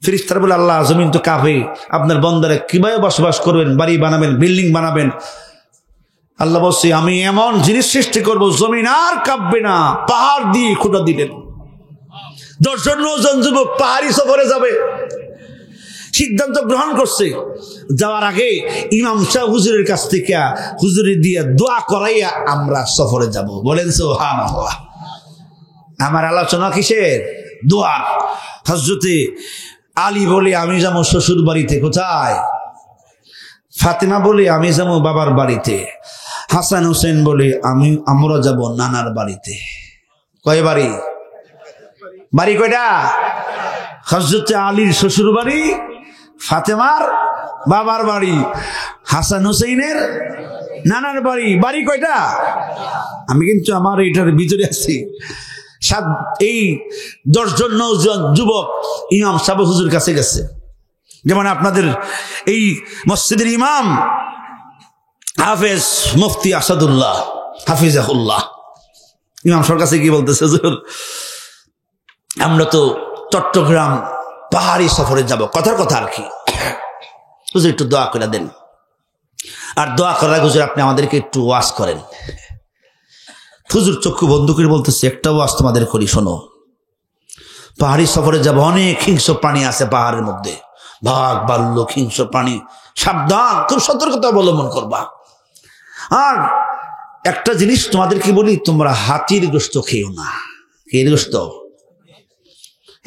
ফেরেশতারা বলে আল্লাহ জমিন তো কাঁপে, আপনার বান্দারা কিভাবে বসবাস করবেন, বাড়ি বানাবেন, বিল্ডিং বানাবেন? আল্লাহ বলছে আমি এমন জিনিস সৃষ্টি করব জমিন আর কাঁপবে না। পাহাড় দিয়ে খোদা দিলেন। 10 জন নওজোয়ান যুবক পাহাড়ি সফরে যাবে, সিদ্ধান্ত গ্রহণ করছে। যাওয়ার আগে ইমাম সাহেব হুজুরের কাছ থেকে হুজুরি দিয়ে দোয়া করাইয়া আমরা সফরে যাব। বলেন সুবহানাল্লাহ। আমার আলোচনা কিসের? দোয়া। হযরতে আলী বলে আমি যাবো শ্বশুর বাড়িতে। কোথায়? ফাতেমা বলে আমি যাবো বাবার বাড়িতে। হাসান হোসেন বলে আমরা যাব নানার বাড়িতে। কয় বাড়ি? বাড়ি কয়টা? হযরতে আলীর শ্বশুর বাড়ি, ফাতেমার বাবার বাড়ি, হাসান হোসেনের নানার বাড়ি। বাড়ি কয়টা? আমি কিন্তু আমার এটার ভিতরে আছি। এই 10 জন নওজোয়ান যুবক ইমাম সাহেব হুজুর কাছে গেছে। যেমন আপনাদের এই মসজিদের ইমাম হাফেজ মুফতি আসাদুল্লাহ হাফিজাহুল্লাহ, ইমাম সাহেবের কাছে কি বলতেছে, হুজুর আমরা তো চট্টগ্রাম পাহাড়ি সফরে যাব, কথার কথা আর কি, হুজুর একটু দোয়া করে দেন। আর দোয়া করার আগে হুজুর আপনি আমাদেরকে একটু ওয়াজ করেন। হুজুর চক্ষু বন্ধ করে বলতেছে একটা ওয়াজ তোমাদের করি, শোনো। পাহাড়ি সফরে যাব, অনেক হিংস্র প্রাণী আছে পাহাড়ের মধ্যে, বাঘ ভাল্লুক হিংস্র প্রাণী, সাবধান, খুব সতর্কতা অবলম্বন করবা। আর একটা জিনিস তোমাদেরকে বলি, তোমরা হাতির গোশত খেও না। এর গোশত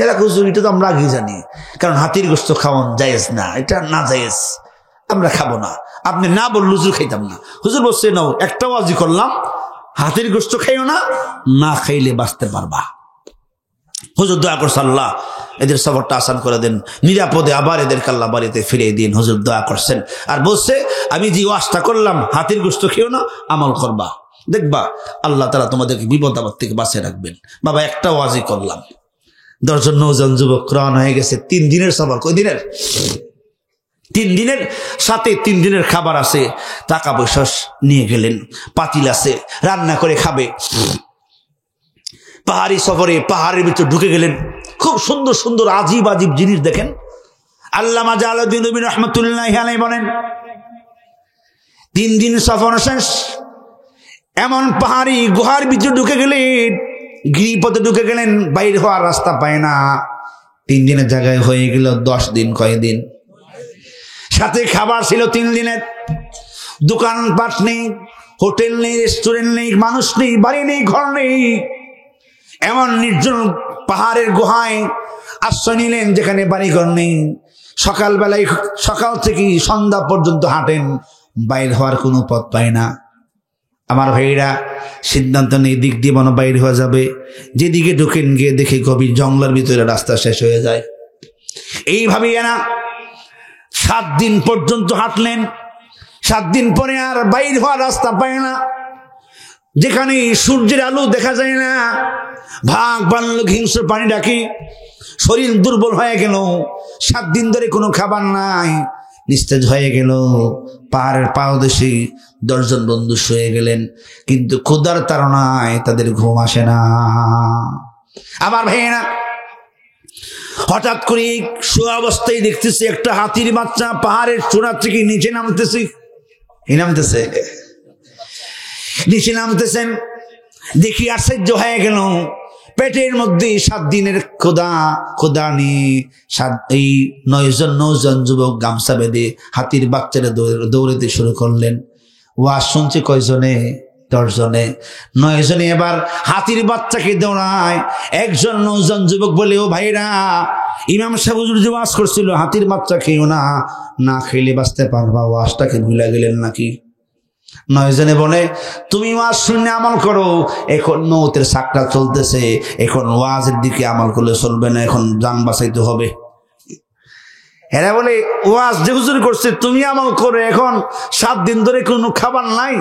এরা হুজুর এটা তো আমরা আগে জানি, কারণ হাতির গোশত খাওয়ান জায়েজ না, এটা না জায়েজ, আমরা খাবো না। আপনি না বললে হুজুর খাইতাম না। হুজুর বলছে নাও, একটা ওয়াজি করলাম, হাতির গোশত খাইও না, না খাইলে বাঁচতে পারবা। হুজুর দোয়া করছে আল্লাহ এদের সফরটা আসান করে দেন, নিরাপদে আবার এদেরকে আল্লাহ বাড়িতে ফিরিয়ে দিন। হুজুর দোয়া করছেন আর বলছে আমি যে ওয়াজটা করলাম হাতির গোশত খেও না, আমল করবা, দেখবা আল্লাহ তাআলা তোমাদেরকে বিপদ আপদ থেকে বাঁচিয়ে রাখবেন। বাবা একটা ওয়াজি করলাম, 10 জন নওজোয়ান যুবক রওনা হয়ে গেছে। 3 দিনের সফর। কয় দিনের? 3 দিনের, সাথে 3 দিনের খাবার আছে, টাকা পয়সা নিয়ে গেলেন, পাতিল আছে, রান্না করে খাবে। পাহাড়ি সফরে পাহাড়ের ভিতর ঢুকে গেলেন, খুব সুন্দর সুন্দর আজীব আজীব জিনিস দেখেন। আল্লামা জালালউদ্দিন রুমি রাহমাতুল্লাহি আলাইহি বলেন 3 দিন সফর শেষ, এমন পাহাড়ি গুহার ভিতর ঢুকে গেলেন, গিরিপথে ঢুকে গেলেন, বাইরে হওয়ার রাস্তা পায় না। 3 দিনের জায়গায় হয়ে গেল 10 দিন। কয়দিন? সাথে খাবার ছিল 3 দিনের। দোকানপাট নেই, হোটেল নেই, রেস্টুরেন্ট নেই, মানুষ নেই, বাড়ি নেই, ঘর নেই। এমন নির্জন পাহাড়ের গুহায় আশ্রয় নিলেন যেখানে বাড়িঘর নেই। সকালবেলায়, সকাল থেকে সন্ধ্যা পর্যন্ত হাঁটেন, বাইর হওয়ার কোনো পথ পায় না। আমার ভাইরা সিদ্ধান্ত নেই দিক দিয়ে মনে বাইর হওয়া যাবে। যেদিকে ঢুকেন গিয়ে দেখে গভীর জঙ্গলের ভিতরে রাস্তা শেষ হয়ে যায়। এইভাবেই না 7 দিন পর্যন্ত হাঁটলেন। 7 দিন পরে আর বাইর হওয়ার রাস্তা পায় না। যেখানে সূর্যের আলো দেখা যায় না, ভাগ বানলো হিংস্র পানি ডাকি। শরীর দুর্বল হয়ে গেল। 7 দিন ধরে কোনো খাবার নাই, নিস্তেজ হয়ে গেল। পাহাড়ের পাদদেশে 10 জন বন্ধু শুয়ে গেলেন, কিন্তু ক্ষুধার তাড়নায় তাদের ঘুম আসে না। আমার ভাইয়েরা, হঠাৎ করে শোয়া অবস্থায় দেখতেছে একটা হাতির বাচ্চা পাহাড়ের চূড়া থেকে নিচে নামতেছে। নিচে নামতেছেন দেখি আশ্চর্য হয়ে গেল। পেটের মধ্যে 7 দিনের ক্ষুধা নিয়ে এই 9 জন যুবক গামছা বেঁধে হাতির বাচ্চারা দৌড়াতে শুরু করলেন। ওয়াজ শুনছে কয়জনে? 10 জনে। 9 জনে এবার হাতির বাচ্চাকে দৌড়ায়। 1 জন 9 জন যুবক বলে, ও ভাইরা, ইমাম সাহেব হুজুর যে ওয়াজ করছিল হাতির বাচ্চা খেও না, না খেলে বাঁচতে পারবা, ওয়াজটাকে ভুলে গেলেন নাকি? 9 জনে বলে, তুমি ওয়াজ শুনে আমল করো, এখন মৌতের সাকরা চলতেছে, এখন ওয়াজের দিকে আমল করলে চলবে না, এখন জান বাঁচাইতে হবে। এরা বলে, ওয়াজ যে হুজুর করছে তুমি আমল করো, এখন 7 দিন ধরে কোনো খাবার নাই,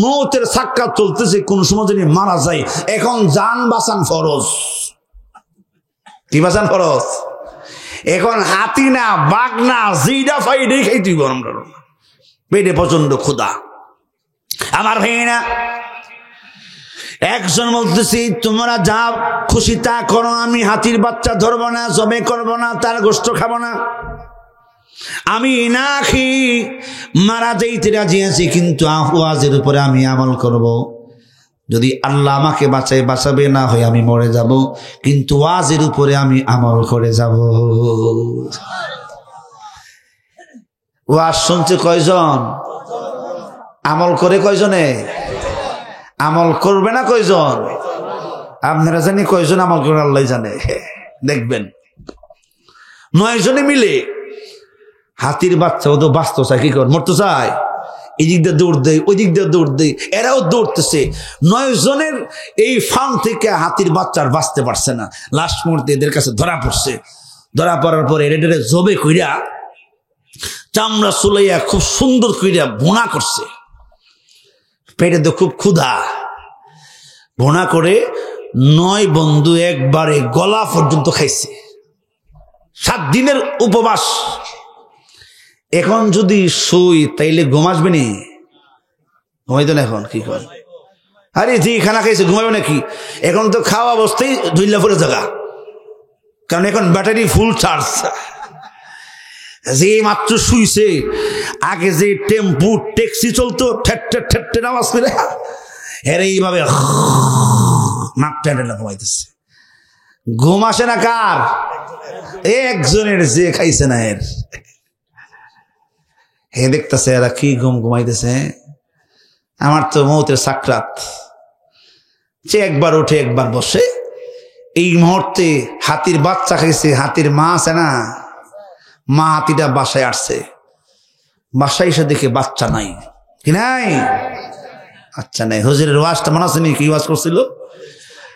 মৌতের সাকরা চলতেছে, কোন সময় যদি মারা যায়, এখন জান বাঁচান ফরজ। কি বাঁচান ফরজ? এখন হাতি না, বাঘ না, জিডা ফাইডে খাইতে গরম, পেটে প্রচন্ড ক্ষুধা। আমার ভাইয়েরা, একজন বলতেছি, তোমরা যা খুশি তা করো, আমি হাতির বাচ্চা ধরবো না, জবে করবো না, তার গোশত খাবো না, আমি না খেয়ে মারা যাইতে রাজি আছি, কিন্তু ওয়াজের উপরে আমি আমল করব। যদি আল্লাহ আমাকে বাঁচাবে, না হয় আমি মরে যাব, কিন্তু ওয়াজের উপরে আমি আমল করে যাব। ওয়াজ শুনছে কয়জন? আমল করে কয়জনে? আমল করবে না কয়জন? আপনারা জানি কয়জন আমল করে আল্লাহ জানে। দেখবেন 9 জনে মিলে হাতির বাচ্চা, ও তো বাঁচতে চায়, কি কর, মরতে চায়, এই দিক দিয়ে দৌড় দেয়, ওই দিক দিয়ে দৌড় দেয়, এরাও দৌড়তেছে। 9 জনের এই ফার্ম থেকে হাতির বাচ্চার বাঁচতে পারছে না। লাস্ট মুহূর্তে এদের কাছে ধরা পড়ছে। ধরা পড়ার পরে এদের জবে কইরা চামড়া চুলাইয়া খুব সুন্দর কইরা ভুনা করছে। পেটে তো খুব ক্ষুধা, ভুনা করে 9 বন্ধু একবারে গলা পর্যন্ত খাইছে। 7 দিনের উপবাস। এখন যদি শুই তাইলে ঘুম আসবে নি? ঘুমাইতো না এখন, কি কর? আরে জি খানা খাইছে, ঘুমাবে নাকি? এখন তো খাওয়া অবস্থায় ধুইলা পড়ে জায়গা, কারণ এখন ব্যাটারি ফুল চার্জ। যে মাত্র শুইছে, আগে যে টেম্পু ট্যাক্সি চলতো ঠেট্টে ঠেট্টে আওয়াজ করে, এর এইভাবে নাক টেনে ঘুমাইতেছে। ঘুম আসে না কার? একজনের, যে খাইছে না এর। হে দেখতেছে এরা কি ঘুমাইতেছে। আমার তো মৌতের সাকরাত। যে একবার উঠে একবার বসে। এই মুহূর্তে হাতির বাচ্চা খাইছে, হাতির মা আছে না, মা হাতিটা বাসায় আসছে। বাসায় এসে দেখে বাচ্চা নাই। কি নাই? আচ্ছা নাই। হুজুরের ওয়াজটা মনে আছে নি? কি ওয়াজ করছিল?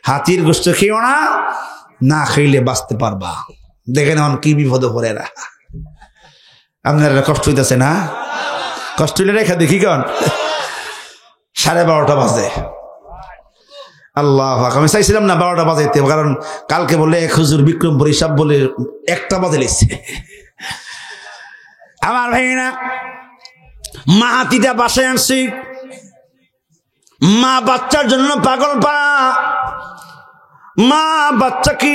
হাতির গোশত খেও না, না খাইলে বাঁচতে পারবা। দেখেন এখন কি বিপদে পড়ে এরা। আপনারা কষ্ট হইতেছে না? কষ্ট হইলে রেখা দেখি কেন 12:30 বাজে। আল্লাহ, আমি চাইছিলাম না 12টা বাজাইতে, কারণ কালকে বলে এক হুজুর বিক্রমপুর হিসাব বলে 1টা বাজে লিখছে। আমার ভাইনা, মা হাতিটা বাসায় আনছি। মা বাচ্চার জন্য পাগল পাড়া। মা বাচ্চাকে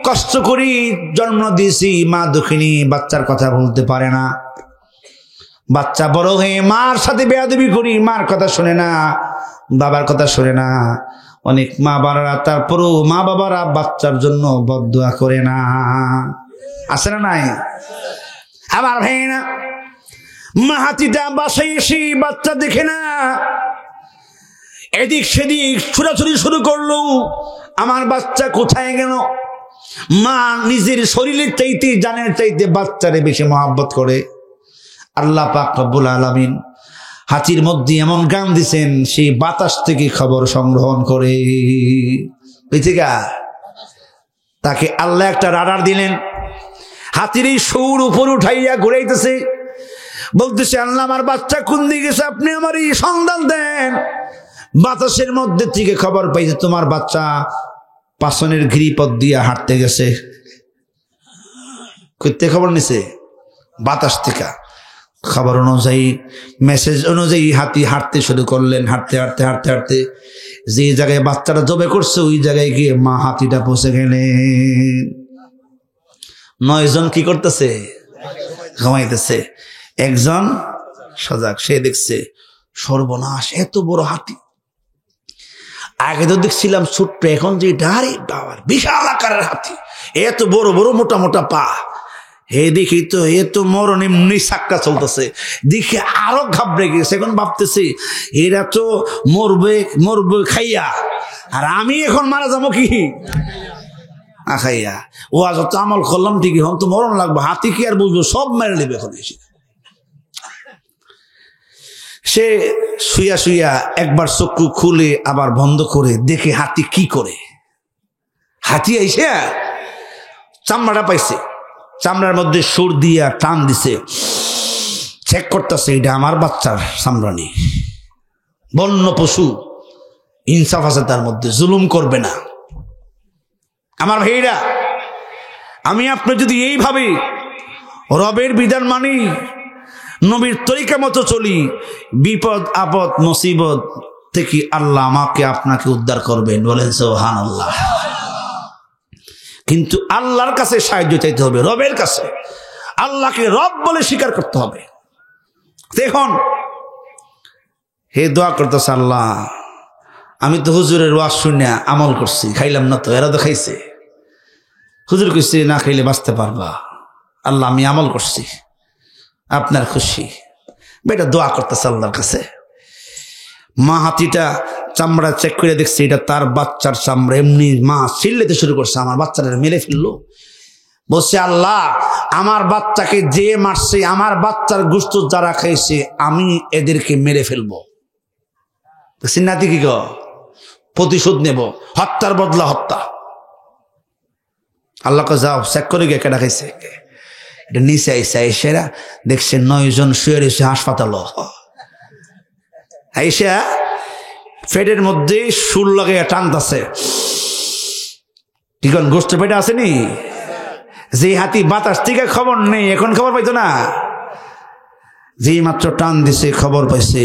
কষ্ট করি জন্ম দিয়েছি, মা দুঃখিনী, বাচ্চার কথা বলতে পারে না। বাচ্চা বড় হয়ে মার সাথে বেয়াদবি করি, মার কথা শোনে না, বাবার কথা শোনে না। অনেক মা বাবারা, তারপরও মা বাবারা বাচ্চার জন্য বদদুয়া করে না। আছে না নাই? আমার ভাই না, মা হাতিটা বাসায় এসে বাচ্চা দেখে না, এদিক সেদিক ছোড়াছুড়ি শুরু করলো। আমার বাচ্চা কোথায় গেল? মা নিজের শরীরের চাইতে জানের চাইতে বাচ্চারে বেশি মহব্বত করে। আল্লাহ পাক রব্বুল আলামিন হাতির মধ্যে এমন গান দিছেন, সেই বাতাস থেকে খবর সংগ্রহণ করে। তাকে আল্লাহ একটা রাডার দিলেন। হাতির এই সুর উপর উঠাইয়া ঘুরাইতেছে, বলতেছে, আল্লাহ আমার বাচ্চা কোন দিকে গেছে, আপনি আমার এই সন্ধান দেন। বাতাসের মধ্যে থেকে খবর পাইছে তোমার বাচ্চা পাছনের গিরিপথ দিয়ে হাঁটতে গেছে। কইতে খবর নিছে? বাতাস থেকে খবর অনুযায়ী, মেসেজ অনুযায়ী হাতি হাঁটতে শুরু করলেন। হাঁটতে হাঁটতে হাঁটতে হাঁটতে যে জায়গায় বাচ্চাটা জবে করছে ওই জায়গায় গিয়ে মা হাতিটা পৌঁছে গেলেন। 9 জন কি করতেছে? ঘুমাইতেছে। একজন সজাগ, সে দেখছে সর্বনাশ, এত বড় হাতি। আগে তো দেখছিলাম ছোট্ট, এখন যে ডারে বাবার বিশাল আকারের হাতি, এত বড় বড় মোটা মোটা পা। হে দেখি তো এ তো মরণ এমনি সাক্কা চলতেছে, দেখে আরো ঘাবড়ে গেছে। এখন ভাবতেছি এরা তো মরবে মরবে খাইয়া, আর আমি এখন মারা যাবো কি না খাইয়া। ও আজ তো আমল করলাম ঠিকই, হন তো মরণ লাগবে, হাতি কি আর বুঝবো, সব মেরে নেবে এখন এসে। সে শুইয়া শুইয়া একবার চক্ষু খুলে আবার বন্ধ করে দেখে হাতি কি করে। হাতি আইসে চামড়াটা পাইছে, চামড়ার মধ্যে সুর দিয়া টান দিছে, চেক করতেছে এটা আমার বাচ্চার চামড়া নেই। বন্য পশু, ইনসাফ আছে তার মধ্যে, জুলুম করবে না। আমার ভাইরা, আমি আপনি যদি এইভাবে রবের বিধান মানি, নবীর তরিকা মতো চলি, বিপদ আপদ মুসিবত থেকে আল্লাহ আমাকে আপনাকে উদ্ধার করবেন। বলেন সুবহানাল্লাহ। কিন্তু আল্লাহর কাছে সাহায্য চাইতে হবে, রবের কাছে। আল্লাহকে রব বলে স্বীকার করতে হবে। দেখুন, হে দোয়া করতেছে, আল্লাহ আমি তো হুজুরের ওয়াজ শুনে আমল করছি, খাইলাম না তো, এরা তো খাইছে। হুজুর কইছে না খাইলে বাঁচতে পারবা। আল্লাহ আমি আমল করছি, আপনার খুশি। বেটা দোয়া করতেছে আল্লাহর কাছে। মা হাতিটা চামড়া চেক করে দেখছে এটা তার বাচ্চার চামড়া। এমনি মা চিল্লাতে শুরু করছে, আমার বাচ্চাটা মেরে ফেললো। বলছে, আল্লাহ আমার বাচ্চাকে যে মারছে, আমার বাচ্চার গোশত যারা খাইছে, আমি এদেরকে মেরে ফেলবো। সিন্নাতি কি গো, প্রতিশোধ নেব, হত্যার বদলা হত্যা। আল্লাহকে যাও চেক করে গিয়ে কেটা খাইছে। এটা নিচে আইসা এসেরা দেখছে 9 জন শুয়ে রয়েছে হাসপাতাল। আইসা পেটের মধ্যে সুর লাগাইয়া টানতেছে। ঠিক গোষ্ঠ পেটে আসেনি? যে হাতি বাতাস থেকে খবর নেই, এখন খবর পাইতো না, যেই মাত্র টান দিছে খবর পাইছে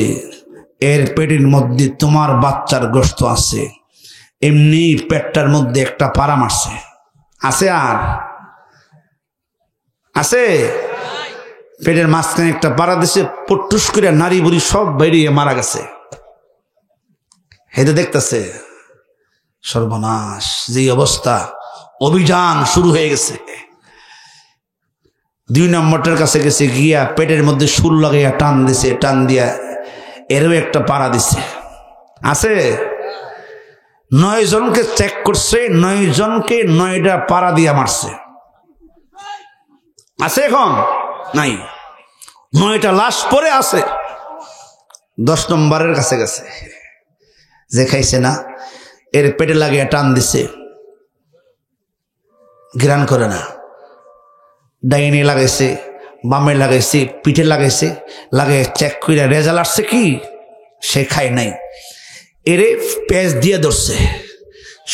এর পেটের মধ্যে তোমার বাচ্চার গোশত আছে। এমনি পেটটার মধ্যে একটা পাড়া মারছে। আছে আর আছে, পেটের মাঝখানে একটা পাড়া দিছে, পট্টুস করে নারী বুড়ি সব বেরিয়ে মারা গেছে। হেঁটে দেখতেছে সর্বনাশ, যে অবস্থা, অভিযান শুরু হয়ে গেছে। 2 নম্বরটার কাছে গেছে, গিয়া পেটের মধ্যে সুর লাগাইয়া টান দিছে, টান দিয়া এরও একটা পাড়া দিছে। আছে 9 জনকে চেক করছে, 9 জনকে 9টা পাড়া দিয়া মারছে। আছে এখন নাই, 9টা লাশ পরে আছে। 10 নম্বরের কাছে গেছে, যে খাইছে না এর পেটে লাগিয়ে টান দিছে, ঘ্রাণ করে না। ডাইনে লাগাইছে, বামে লাগাইছে, পিঠে লাগাইছে, লাগাই চেক করে রেজাল্ট আসছে কি সে খায় নাই। এরে পেঁচ দিয়ে ধরছে,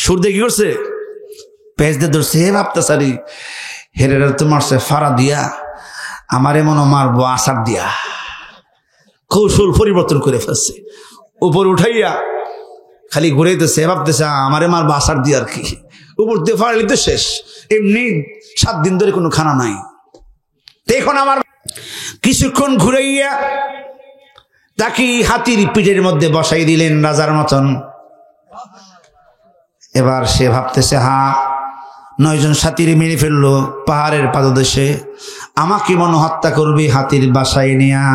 সুর দিয়ে কি করছে, পেঁচ দিয়ে ধরছে। হে ভাবতেছারি হেরেরা তো মারছে ফাড়া দিয়া, আমারে মনে মারবো আসার দিয়া। কৌশল পরিবর্তন করে ফেলছে, উপর উঠাইয়া খালি ঘুরাইতেছে, ভাবতেছে আমারে মারবো আসার দিয়া। আর কি উপর দিয়ে ফাড়ালি তো শেষ। এমনি 7 দিন ধরে কোনো খানা নাই। দেখুন আমার কিছুক্ষণ ঘুরাইয়া তাকে হাতির পিঠের মধ্যে বসাই দিলেন রাজার মতন। এবার সে ভাবতেছে, হা 9 জন সাথীরে মেরে ফেললো পাহাড়ের পাদদেশে। আমাকে মনে হত্যা করবে হাতির বাসায় নিয়া,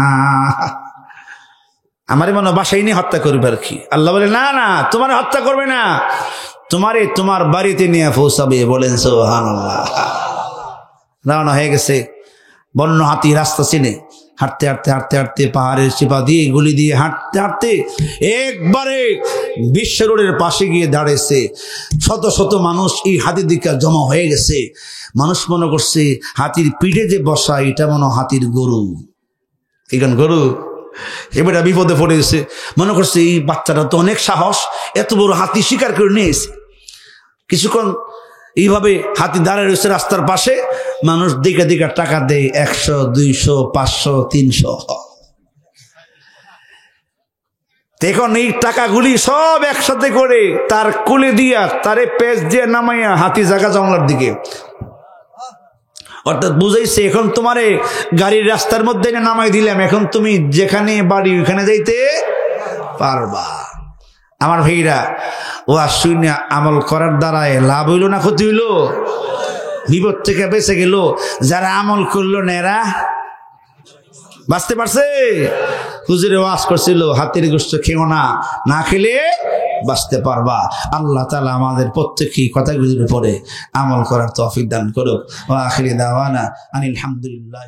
আমারে মনে বাসায় নিয়ে হত্যা করবে আর কি। আল্লাহ বলে না না, তোমার হত্যা করবে না, তোমারে তোমার বাড়িতে নিয়ে পৌঁছাবে। বলেন সুবহানাল্লাহ। রওনা হয়ে গেছে। বন্য হাতি রাস্তা চিনে, হাঁটতে হাঁটতে হাঁটতে হাঁটতে পাহাড়ের চিপা দিয়ে গুলি দিয়ে হাঁটতে হাঁটতে একবারে বিশ্ব রোডের পাশে গিয়ে দাঁড়িয়েছে। শত শত মানুষ এই হাতির দিকে জমা হয়ে গেছে। মানুষ মনে করছে হাতির পিঠে যে বসা এটা মনে হাতির গরু, এখান গরু। এবারে বিপদে পড়ে গেছে। মনে করছে এই বাচ্চাটা তো অনেক সাহস, এত বড় হাতি শিকার করে নিয়েছে। কিছুক্ষণ এইভাবে হাতি দাঁড়িয়ে রয়েছে রাস্তার পাশে। মানুষ দিকে দিকে টাকা দেয়, 100, 200, 500, 300। এখন এই টাকাগুলি সব একসাথে করে তার কোলে দিয়া, তারে পেঁচ দিয়ে নামাইয়া হাতি জায়গা জঙ্গলার দিকে, অর্থাৎ বুঝাইছে এখন তোমারে গাড়ির রাস্তার মধ্যে নামাই দিলাম, এখন তুমি যেখানে বাড়ি ওখানে যাইতে পারবা। আমার ভাইরা, ও শুনে আমল করার দ্বারায় লাভ হইল না ক্ষতি হইল? বিপদ থেকে বেঁচে গেল। যারা আমল করলো না এরা বাঁচতে পারছে। হুজুরে ওয়াজ করছিল হাতির গোশত খেও না, না খেলে বাঁচতে পারবা। আল্লাহ তাআলা আমাদের প্রত্যেকই কথাগুলির উপরে আমল করার তৌফিক দান করুক। ওয়া আখিরি দাওয়ানা আনিল হামদুলিল্লাহ।